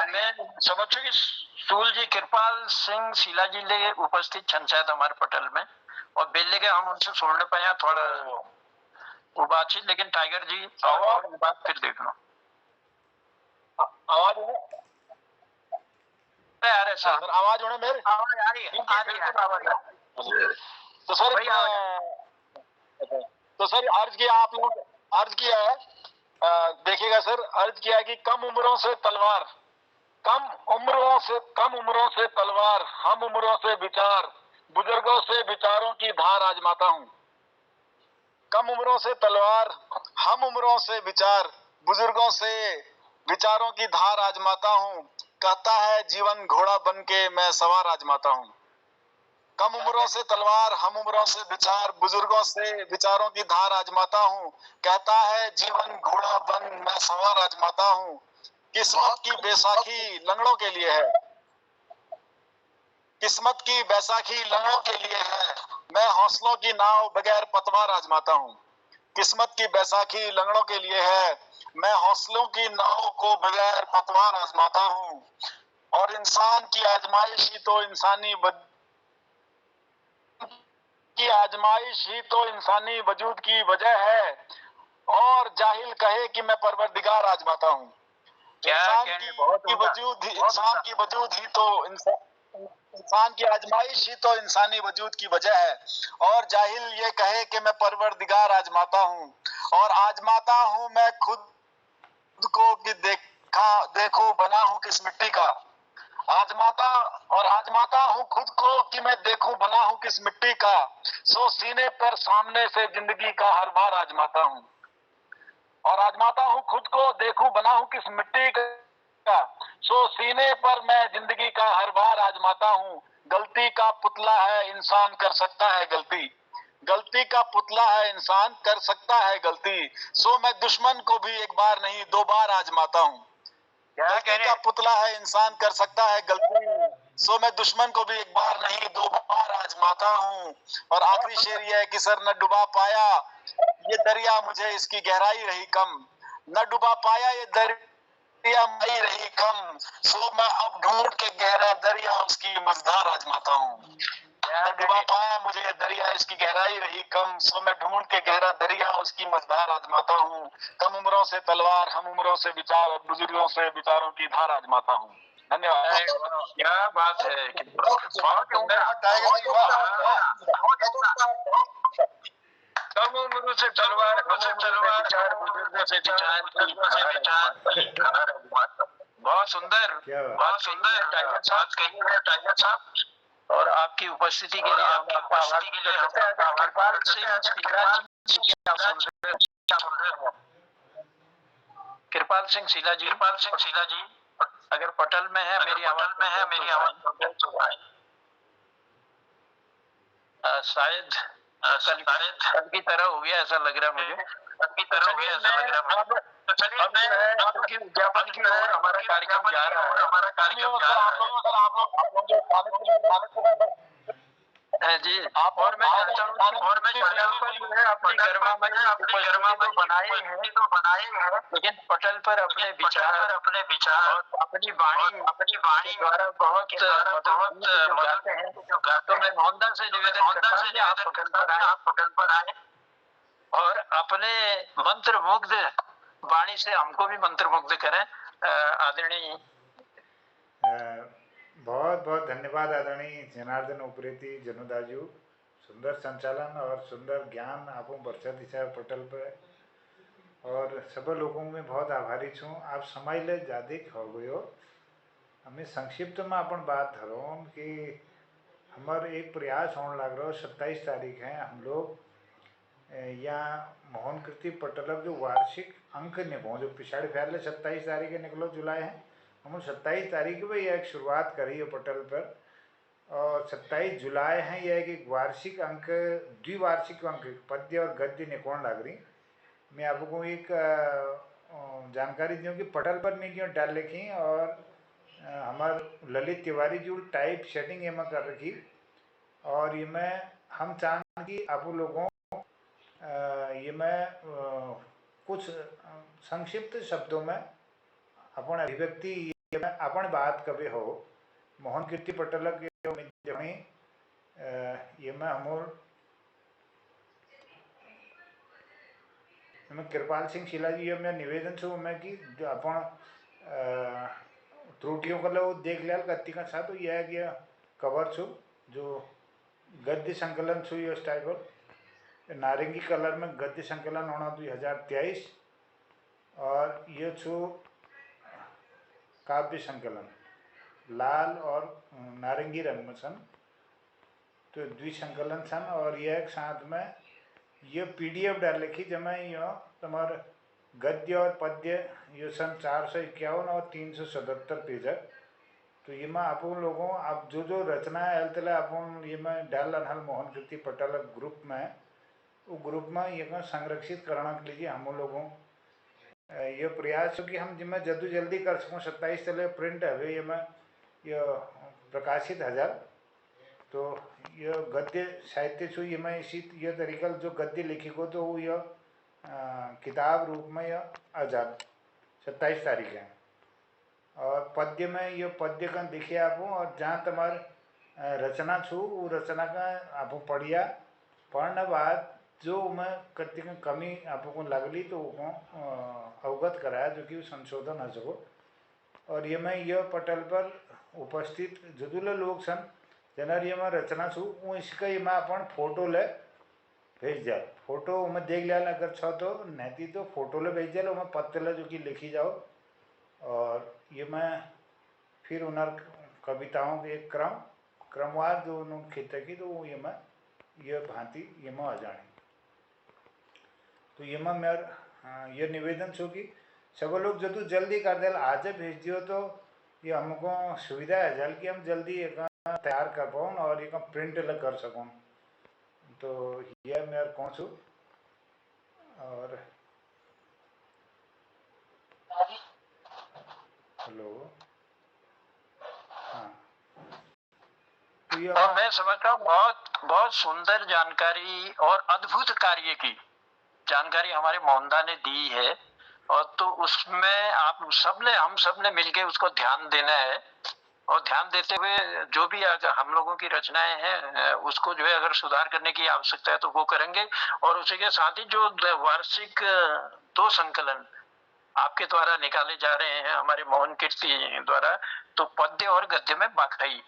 मैं समझू कि सूल जी कृपाल सिंह शीला जी ले उपस्थित छन शायद हमारे पटेल में, और बेले के हम उनसे छोड़ने पाए थोड़ा वो बातचीत, लेकिन टाइगर जी और बात फिर देख लो। आवाज उड़े आ रहे सर, आवाज उड़े मेरे, आवाज आ रही है, आवाज आ रही है। तो सर अर्ज किया, आप लोग अर्ज किया है, देखिएगा सर, अर्ज किया है कि कम उम्रों से तलवार, कम उम्रों से तलवार, हम उम्रों से विचार, बुजुर्गों से विचारों की धार आजमाता हूँ। कम उम्रों से तलवार, हम उम्रों से विचार, बुजुर्गों से विचारों की धार आजमाता हूँ। कहता है जीवन घोड़ा बन के मैं सवार आजमाता हूँ। कम उम्रों से तलवार, हम उम्रों से विचार, बुजुर्गों से विचारों की धार आजमाता हूँ। कहता है जीवन घोड़ा बन मैं सवार आजमाता हूँ। किस्मत की बैसाखी लंगड़ों के लिए है, किस्मत की बैसाखी लंगड़ों के लिए है, मैं हौसलों की नाव बगैर पतवार आजमाता हूँ। किस्मत की बैसाखी लंगड़ों के लिए है, मैं हौसलों की नाव को बगैर पतवार आजमाता हूँ। और इंसान की आजमाइश ही तो इंसानी वजूद की वजह है, और जाहिल कहे कि मैं परवरदिगार आजमाता हूँ। इंसान की आजमाइश ही तो इंसानी वजूद की वजह है, और जाहिल ये कहे कि मैं परवरदिगार आजमाता हूँ। और आजमाता हूँ मैं खुद को कि देखो बना हूँ किस मिट्टी का। आजमाता हूँ खुद को कि मैं देखूं बना हूँ किस मिट्टी का। सो सीने पर सामने से जिंदगी का हर बार आजमाता हूँ, और आजमाता हूँ खुद को देखूं बना हूँ किस मिट्टी का। सो सीने पर मैं जिंदगी का हर बार आजमाता हूँ। गलती का पुतला है इंसान कर सकता है गलती, गलती का पुतला है इंसान कर सकता है गलती। सो मैं दुश्मन को भी एक बार नहीं 2 बार आजमाता हूँ। गलती का पुतला है इंसान कर सकता है गलती, सो मैं दुश्मन को भी एक बार नहीं 2 बार आजमाता हूँ। और आखिरी शेर ये है कि सर न डुबा पाया ये दरिया मुझे इसकी गहराई रही कम, न डुबा पाया ये दरिया मई रही कम, सो मैं अब ढूंढ के गहरा दरिया उसकी मझधार आजमाता हूँ। न डुबा पाया मुझे ये दरिया इसकी गहराई रही कम, सो मैं ढूंढ के गहरा दरिया उसकी मझधार आजमाता हूँ। कम उम्रों से तलवार हम उम्रों से विचार और बुजुर्गों से विचारों की धार आजमाता हूँ। धन्यवाद। अरे वाह, क्या बात है, बहुत सुंदर। कम उम्र से तलवार हम उम्र से विचार बुजुर्गों से विचार। बहुत सुंदर, क्या बात। बहुत सुंदर टाइगर साहब। और आपकी उपस्थिति के लिए हम आपका आभार करते हैं। कृपाल सिंह शीला जी आप सुन रहे हैं? कृपाल सिंह शीला जी अगर पटल में है मेरी आवाज शायद कल की तरह हो गया ऐसा लग रहा है मुझे। अब जो है क्योंकि विज्ञापन की ओर हमारा कार्यक्रम जा रहा है जी। और मैं चाहता हूँ और मैं पटल पर जो है अपनी गर्मामयी उपस्थिति तो बनाए हैं, लेकिन पटल पर अपने विचार और अपनी वाणी द्वारा बहुत मधुर गाते हैं। तो मैं मोहनदास से निवेदन करता हूँ कि आप पटल पर आए और अपने मंत्र मुग्ध वाणी से हमको भी मंत्र मुग्ध करें। आदरणीय बहुत बहुत धन्यवाद आदरणीय जनार्दन उप्रेती जनुदाजू। सुंदर संचालन और सुंदर ज्ञान आपको वर्षा दिशा पटल पर और सब लोगों में बहुत आभारी छूँ। आप समय ले ज़्यादा हो गयो। हमें संक्षिप्त में अपन बात करो कि हमारे एक प्रयास होने लग रहा 27 तारीख है हम लोग यहाँ मोहन कृति पटल जो वार्षिक अंक निभो जो पिछाड़ी फैले 27 तारीख निकलो जुलाई है हम 27 तारीख में यह एक शुरुआत करी है पटल पर और 27 जुलाई है यह एक वार्षिक अंक द्विवार्षिक अंक पद्य और गद्य निकोण लग रही। मैं आपको एक जानकारी दूँ कि पटल पर नहीं क्यों डाल लिखी और हमारे ललित तिवारी जो टाइप सेटिंग ये मैं कर रखी और ये मैं हम चाहें कि आप लोगों ये मैं कुछ संक्षिप्त शब्दों में अपन अभिव्यक्ति ये मैं अपन बात कभी हो मोहन कीर्ति पटल के ये मैं हमोर मैं कृपाल सिंह शीला जी ये मैं निवेदन छू मैं कि जो अपन त्रुटियों का लो देख लिया कत्ती का साथ तो यह है कि कवर छू जो गद्य संकलन छू ये टाइप नारंगी कलर में गद्य संकलन होना 2023 और ये छू काव्य संकलन लाल और नारंगी रंग में सन तो द्विसंकलन सन और यह एक साथ में ये PDF डाल लिखी जमा यो तुम्हारे गद्य और पद्य ये सन 451 और 377 पेज है। तो ये मैं आप लोगों आप जो रचना है तला आप ये मैं डाल हल मोहन कृति पटल ग्रुप में वो ग्रुप में ये संरक्षित करने के लिए हम लोगों ये प्रयास हो कि हम जिम्मे जल्दी कर सकूँ 27 तले प्रिंट है ये मैं ये प्रकाशित हजार तो ये गद्य साहित्य छू ये मैं इसी ये तरीका जो गद्य लिखी को तो वो ये किताब रूप में यह आजाद 27 तारीख है और पद्य में ये पद्य का दिखे आप और जहाँ तुम्हारे रचना छू वो रचना का आप पढ़िया पढ़ने बाद जो मैं कति कमी आपको लगली तो वो अवगत कराया जो कि संशोधन हो सको और ये मैं यह पटल पर उपस्थित जुदुल लोग सन जनर ये मैं रचना छू वो इसका ये मैं अपन फोटो ले भेज जाओ फोटो मैं देख लिया अगर छो तो नहीं तो फोटो ले भेज जाओ मैं पत्र ले जो कि लिखी जाओ और ये मैं फिर उन्हें कविताओं के एक क्रमवार जो उन्होंने खित की तो ये मैं ये भांति ये मैं आ जाने तो ये मैं मेरा ये निवेदन छो कि सब लोग जो तू जल्दी कर दे आज भेज दियो तो ये हमको सुविधा है जल कि हम जल्दी एक तैयार कर पाऊँ और एक प्रिंट कर सकूँ तो ये मेरा कौन छू और हेलो हाँ तो ये और मैं समझता हूँ बहुत बहुत सुंदर जानकारी और अद्भुत कार्य की जानकारी हमारे मोहनदा ने दी है, और तो उसमें आप सबने हम सबने मिलके उसको ध्यान देना है, और ध्यान देते हुए जो भी अगर हम लोगों की रचनाएं हैं उसको जो है अगर सुधार करने की आवश्यकता है तो वो करेंगे। और उसी के साथ ही जो वार्षिक 2 संकलन आपके द्वारा निकाले जा रहे हैं हमारे मोहन कीर्ति द्वारा, तो पद्य और गद्य में बाकाई,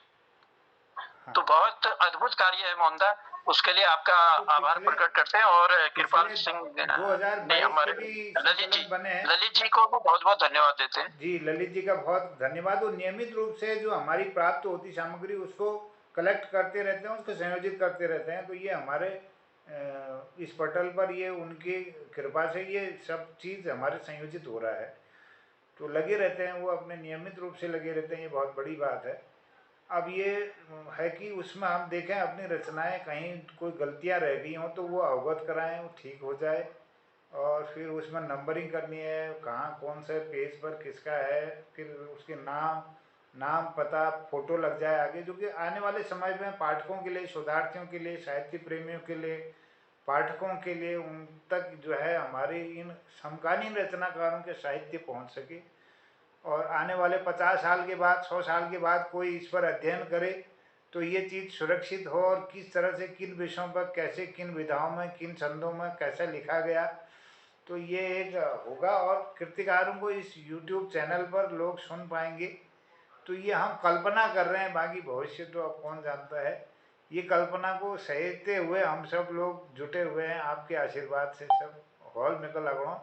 तो बहुत अद्भुत कार्य है मोहनदा, उसके लिए आपका आभार प्रकट करते हैं। और कृपाल सिंह ने हमारे ललित जी को बहुत बहुत धन्यवाद देते हैं। जी, ललित जी का बहुत धन्यवाद। वो नियमित रूप से जो हमारी प्राप्त होती सामग्री उसको कलेक्ट करते रहते हैं, उसको संयोजित करते रहते हैं। तो ये हमारे इस पटल पर ये उनकी कृपा से ये सब चीज़ हमारे संयोजित हो रहा है, तो लगे रहते हैं वो, अपने नियमित रूप से लगे रहते हैं, ये बहुत बड़ी बात है। अब ये है कि उसमें हम देखें अपनी रचनाएं कहीं कोई गलतियां रह गई हों तो वो अवगत कराएं, वो ठीक हो जाए, और फिर उसमें नंबरिंग करनी है, कहाँ कौन से पेज पर किसका है, फिर उसके नाम पता फोटो लग जाए आगे, जो कि आने वाले समय में पाठकों के लिए, शोधार्थियों के लिए, साहित्य प्रेमियों के लिए, पाठकों के लिए, उन तक जो है हमारी इन समकालीन रचनाकारों के साहित्य पहुंच सके। और आने वाले 50 साल के बाद, 100 साल के बाद कोई इस पर अध्ययन करे तो ये चीज़ सुरक्षित हो, और किस तरह से किन विषयों पर कैसे, किन विधाओं में, किन छंदों में कैसे लिखा गया, तो ये एक होगा। और कृतिकारों को इस YouTube चैनल पर लोग सुन पाएंगे। तो ये हम कल्पना कर रहे हैं, बाकी भविष्य तो अब कौन जानता है। ये कल्पना को सहेजते हुए हम सब लोग जुटे हुए हैं, आपके आशीर्वाद से सब हॉल में लगणों।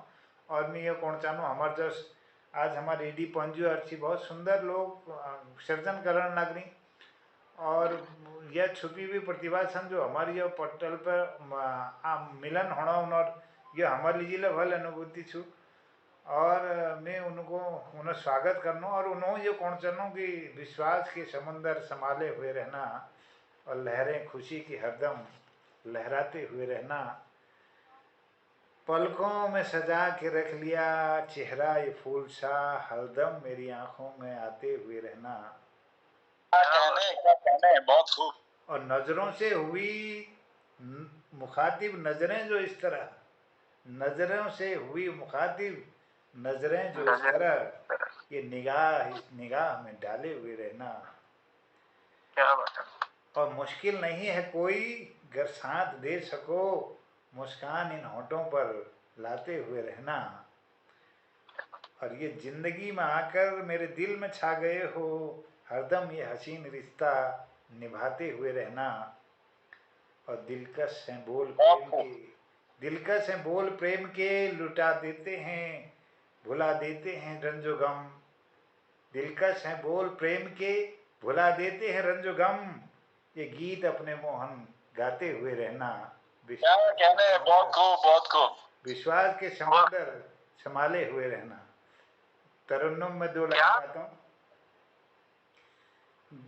और मैं ये कौन चाहूँ हमारे जस आज हमारे एडी पंजू अर्ची बहुत सुंदर लोग सर्जन करण लगनी, और यह छुपी हुई प्रतिभा समझो हमारी जो पटल पर मिलन होना, और ये हमारे लिए भल अनुभूति छू। और मैं उन्हें स्वागत करना, और उन्होंने ये कौन चाहूँ कि विश्वास के समुंदर संभाले हुए रहना, और लहरें खुशी की हरदम लहराते हुए रहना। पलकों में सजा के रख लिया चेहरा ये फूल सा, हरदम मेरी आंखों में आते हुए रहना। क्या कहने, बहुत खूब। और नजरों से हुई मुखातिब नजरें जो इस तरह, नजरों से हुई मुखातिब नजरें जो इस तरह, ये निगाह में डाले हुए रहना। क्या बात है। और मुश्किल नहीं है कोई गर साथ दे सको, मुस्कान इन होठों पर लाते हुए रहना। और ये जिंदगी में आकर मेरे दिल में छा गए हो, हरदम ये हसीन रिश्ता निभाते हुए रहना। और दिलकश हैं बोल प्रेम के लुटा देते हैं, भुला देते हैं रंजो गम। दिलकश हैं बोल प्रेम के भुला देते हैं रंजो गम, ये गीत अपने मोहन गाते हुए रहना। क्या कहने, बहुत खूब, बहुत खूब। विश्वास के समुंदर संभाले हुए रहना। तरन्नुम में 2 लाइन गाता हूँ।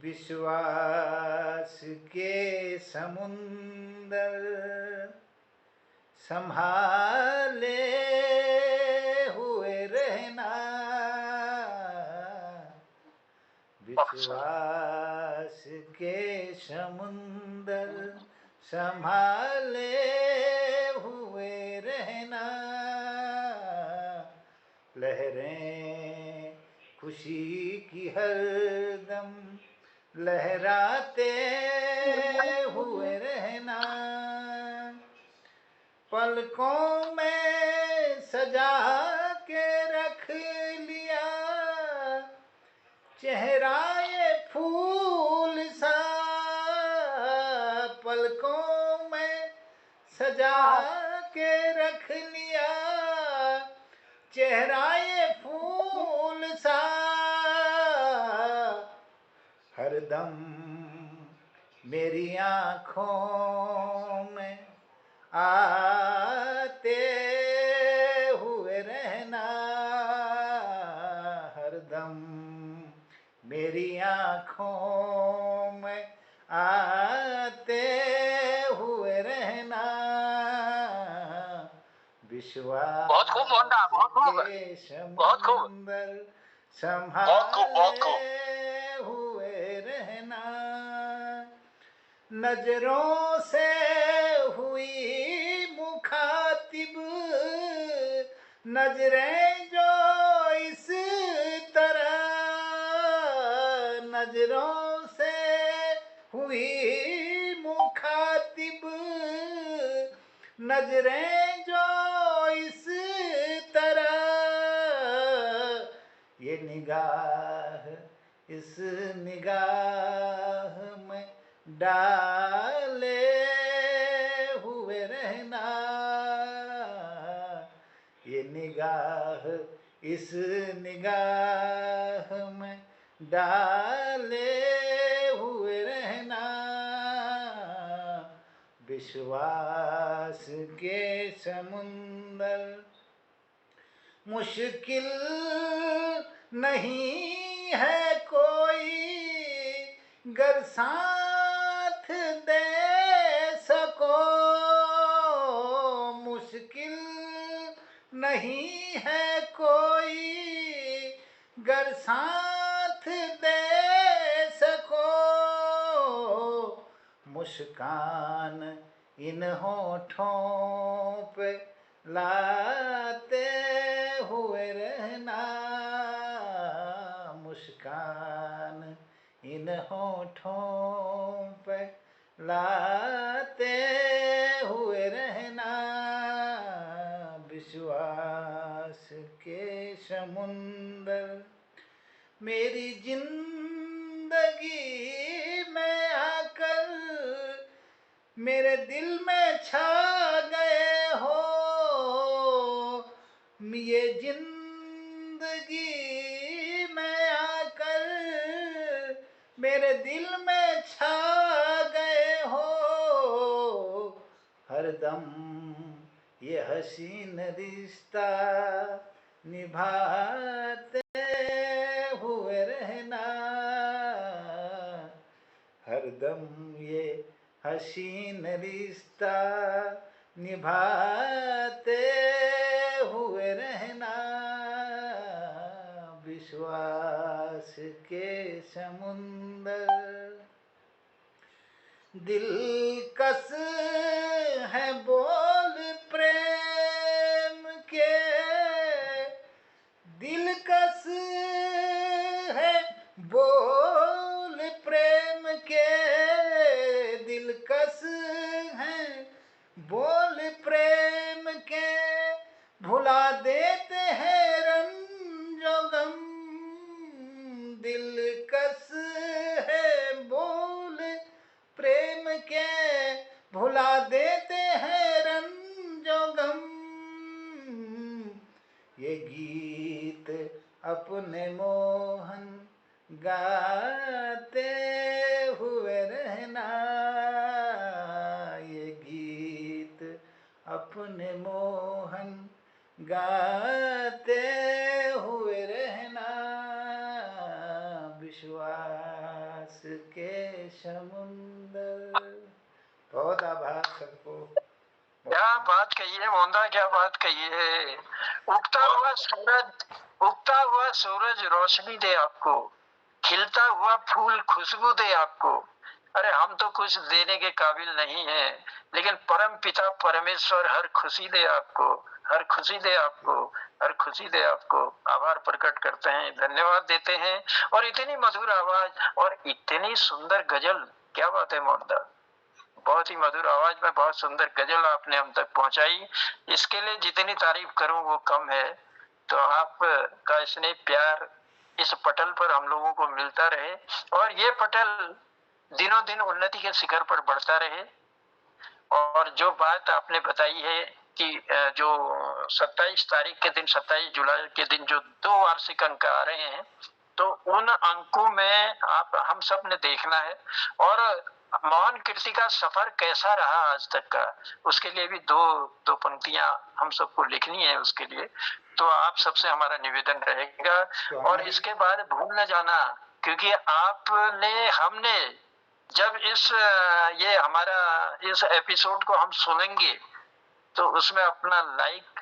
विश्वास के समुंदर संभाले हुए रहना, विश्वास के समुंदर संभाले हुए रहना। लहरें खुशी की हरदम लहराते हुए रहना। पलकों में सजा के रख लिया चेहरा ये फूल सा, पलकों में सजा के रख लिया चेहरा ये फूल सा, हरदम मेरी आँखों में आते हुए रहना। हरदम मेरी आँखों में आते हुए रहना। विश्वास बहुत खूब मोहनदा, बहुत खूब, बहुत खूब, संभाले हुए रहना। नजरों से हुई मुखातिब, नजरें जो इस तरह, नजरों से हुई मुखातिब, नजरें जो इस तरह, ये निगाह इस निगाह में डाले हुए रहना, ये निगाह इस निगाह में डाले हुए रहना, विश्वास के समुंदर मुश्किल नहीं है कोई, गर साथ दे सको, मुश्किल नहीं है कोई, गर साथ दे सको, मुस्कान इन होठों पे लाते हुए रहना, मुस्कान इन होठों पे लाते हुए रहना, विश्वास के समुंदर मेरी जिंदगी में आकर मेरे दिल में छा गए हो, ये जिंदगी में आकर मेरे दिल में छा गए हो, हरदम ये हसीन रिश्ता निभाते हुए रहना, हरदम ये हसीन रिश्ता निभाते हुए रहना, विश्वास के समुंदर दिलकश है बोल प्रेम के, दिलकश है बोल प्रेम के, दिलकश है बोल प्रेम के, भुला देते हैं रंजो गम, दिलकश है बोल प्रेम के, भुला देते हैं रंजो गम, ये गीत अपने मोहन गाते हुए रहना, ये गीत अपने मोहन गाते हुए रहना, विश्वास के समुंदर। बहुत आभार सबको। क्या बात कही है मोहनदा, क्या बात कही है। उगता हुआ सूरज रोशनी दे आपको, खिलता हुआ फूल खुशबू दे आपको। अरे हम तो कुछ देने के काबिल नहीं है, लेकिन परम पिता परमेश्वर हर खुशी दे आपको, हर खुशी दे आपको, हर खुशी दे आपको। आभार प्रकट करते हैं, धन्यवाद देते हैं। और इतनी मधुर आवाज और इतनी सुंदर गजल, क्या बात है मोहनदा, बहुत ही मधुर आवाज में बहुत सुंदर गजल आपने हम तक पहुंचाई। इसके लिए जितनी तारीफ करूं वो कम है। तो आपका स्नेह प्यार इस पटल पर हम लोगों को मिलता रहे और ये पटल दिनों दिन उन्नति के शिखर पर बढ़ता रहे। और जो बात आपने बताई है कि जो 27 तारीख के दिन, 27 जुलाई के दिन जो 2 वार्षिक अंक आ रहे हैं, तो उन अंकों में आप हम सब ने देखना है और मोहन कीर्ति का सफर कैसा रहा आज तक का, उसके लिए भी दो पंक्तियां हम सबको लिखनी है। उसके लिए तो आप सबसे हमारा निवेदन रहेगा। और इसके बाद भूल न जाना, क्योंकि आपने हमने जब ये हमारा इस एपिसोड को हम सुनेंगे तो उसमें अपना लाइक,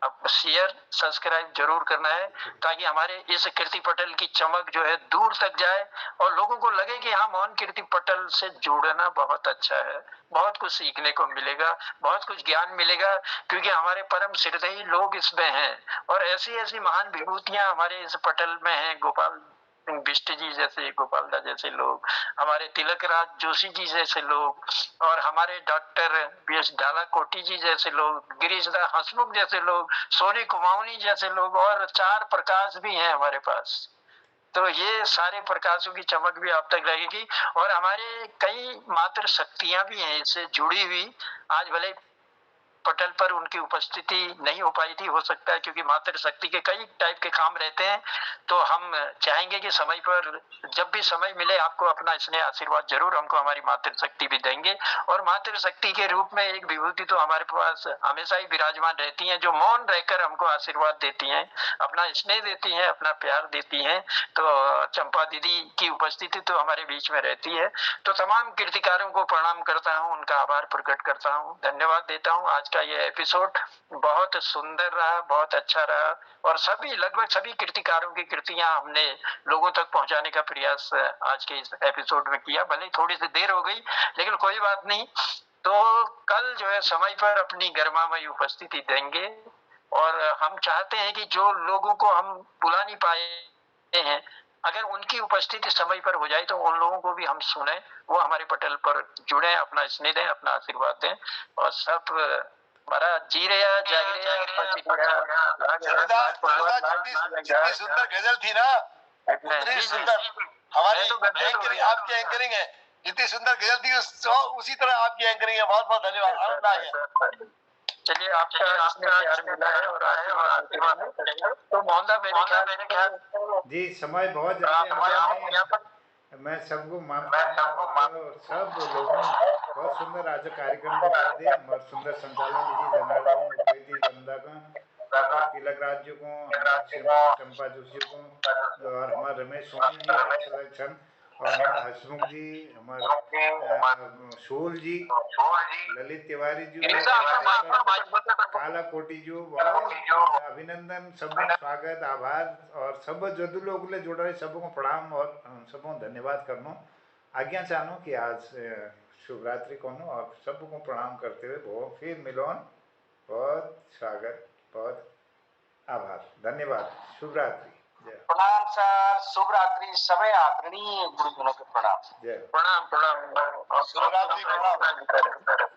अब शेयर सब्सक्राइब जरूर करना है ताकि हमारे इस कीर्ति पटेल की चमक जो है दूर तक जाए और लोगों को लगे कि हाँ, मोहन कीर्ति पटेल से जुड़ना बहुत अच्छा है, बहुत कुछ सीखने को मिलेगा, बहुत कुछ ज्ञान मिलेगा, क्योंकि हमारे परम श्रद्धेय लोग इसमें हैं और ऐसी ऐसी महान विभूतियां हमारे इस पटेल में हैं। गोपाल बिष्ट जी जैसे, गोपाल दास जैसे लोग, हमारे तिलक राज जोशी जी जैसे लोग और हमारे डॉक्टर बी.एस. डालाकोटी जी जैसे लोग, गिरीशदा हंसमुख जैसे लोग, सोनी कुमाऊनी जैसे लोग और चार प्रकाश भी हैं हमारे पास। तो ये सारे प्रकाशों की चमक भी आप तक लगेगी और हमारे कई मातृ शक्तियां भी हैं इससे जुड़ी हुई। आज भले पटल पर उनकी उपस्थिति नहीं हो पाई थी, हो सकता है क्योंकि मातृ शक्ति के कई टाइप के काम रहते हैं। तो हम चाहेंगे कि समय पर जब भी समय मिले आपको अपना स्नेह आशीर्वाद जरूर हमको हमारी मातृ शक्ति भी देंगे। और मातृ शक्ति के रूप में एक विभूति तो हमारे पास हमेशा ही विराजमान रहती हैं, जो मौन रहकर हमको आशीर्वाद देती हैं, अपना स्नेह देती हैं, अपना प्यार देती हैं। तो चंपा दीदी की उपस्थिति तो हमारे बीच में रहती है। तो तमाम कीर्तिकारों को प्रणाम करता हूँ, उनका आभार प्रकट करता हूँ, धन्यवाद देता हूँ। आज का ये एपिसोड बहुत सुंदर रहा, बहुत अच्छा रहा और सभी लगभग सभी कीर्तिकारों की कृतियां हमने लोगों तक पहुंचाने का प्रयास आज के इस एपिसोड में किया। भले थोड़ी सी देर हो गई लेकिन कोई बात नहीं। तो कल जो है समय पर अपनी गर्मामयी उपस्थिति देंगे और हम चाहते हैं कि जो लोगों को हम बुला नहीं पाए हैं, अगर उनकी उपस्थिति समय पर हो जाए तो उन लोगों को भी हम सुने, वो हमारे पटेल पर जुड़े, अपना स्नेह दें, अपना आशीर्वाद दें और सब हमारा जी रहा जाग जितनी सुंदर गजल थी ना, उतनी सुंदर हमारी आपकी एंकरिंग है। जितनी सुंदर गजल थी उसी तरह आपकी एंकरिंग है। बहुत बहुत धन्यवाद, आनंद आ गया। चलिए, आपका इसमें प्यार मिला है और आशीर्वाद करेंगे। तो मोहनदा मेरे ख्याल जी समय बहुत ज्यादा, मैं सबको माफ करता हूँ। सब लोगों ने बहुत सुंदर आज कार्यक्रम बना दिया और सुंदर संचालन जी जनार्दन का, तिलक राज जी को, चंपा जोशी को और हमारे रमेश सोनी जी सिलेक्शन और हमारा हसमुख जी, हमारे शोल जी, ललित तिवारी जी, काला कोटी जी, बहुत अभिनंदन, सबको स्वागत, आभार और सब जो लोग जुड़ रहे सबको प्रणाम और सबको धन्यवाद करनो, आज्ञा चाहनो कि आज शिवरात्रि को और सबको प्रणाम करते हुए बहुत फिर मिलोन। बहुत स्वागत, बहुत आभार, धन्यवाद, शुभरात्रि। प्रणाम सर, शुभ रात्रि, समय आदरणीय गुरुजनों के प्रणाम। प्रणाम प्रणाम, शुभ रात्रि, प्रणाम।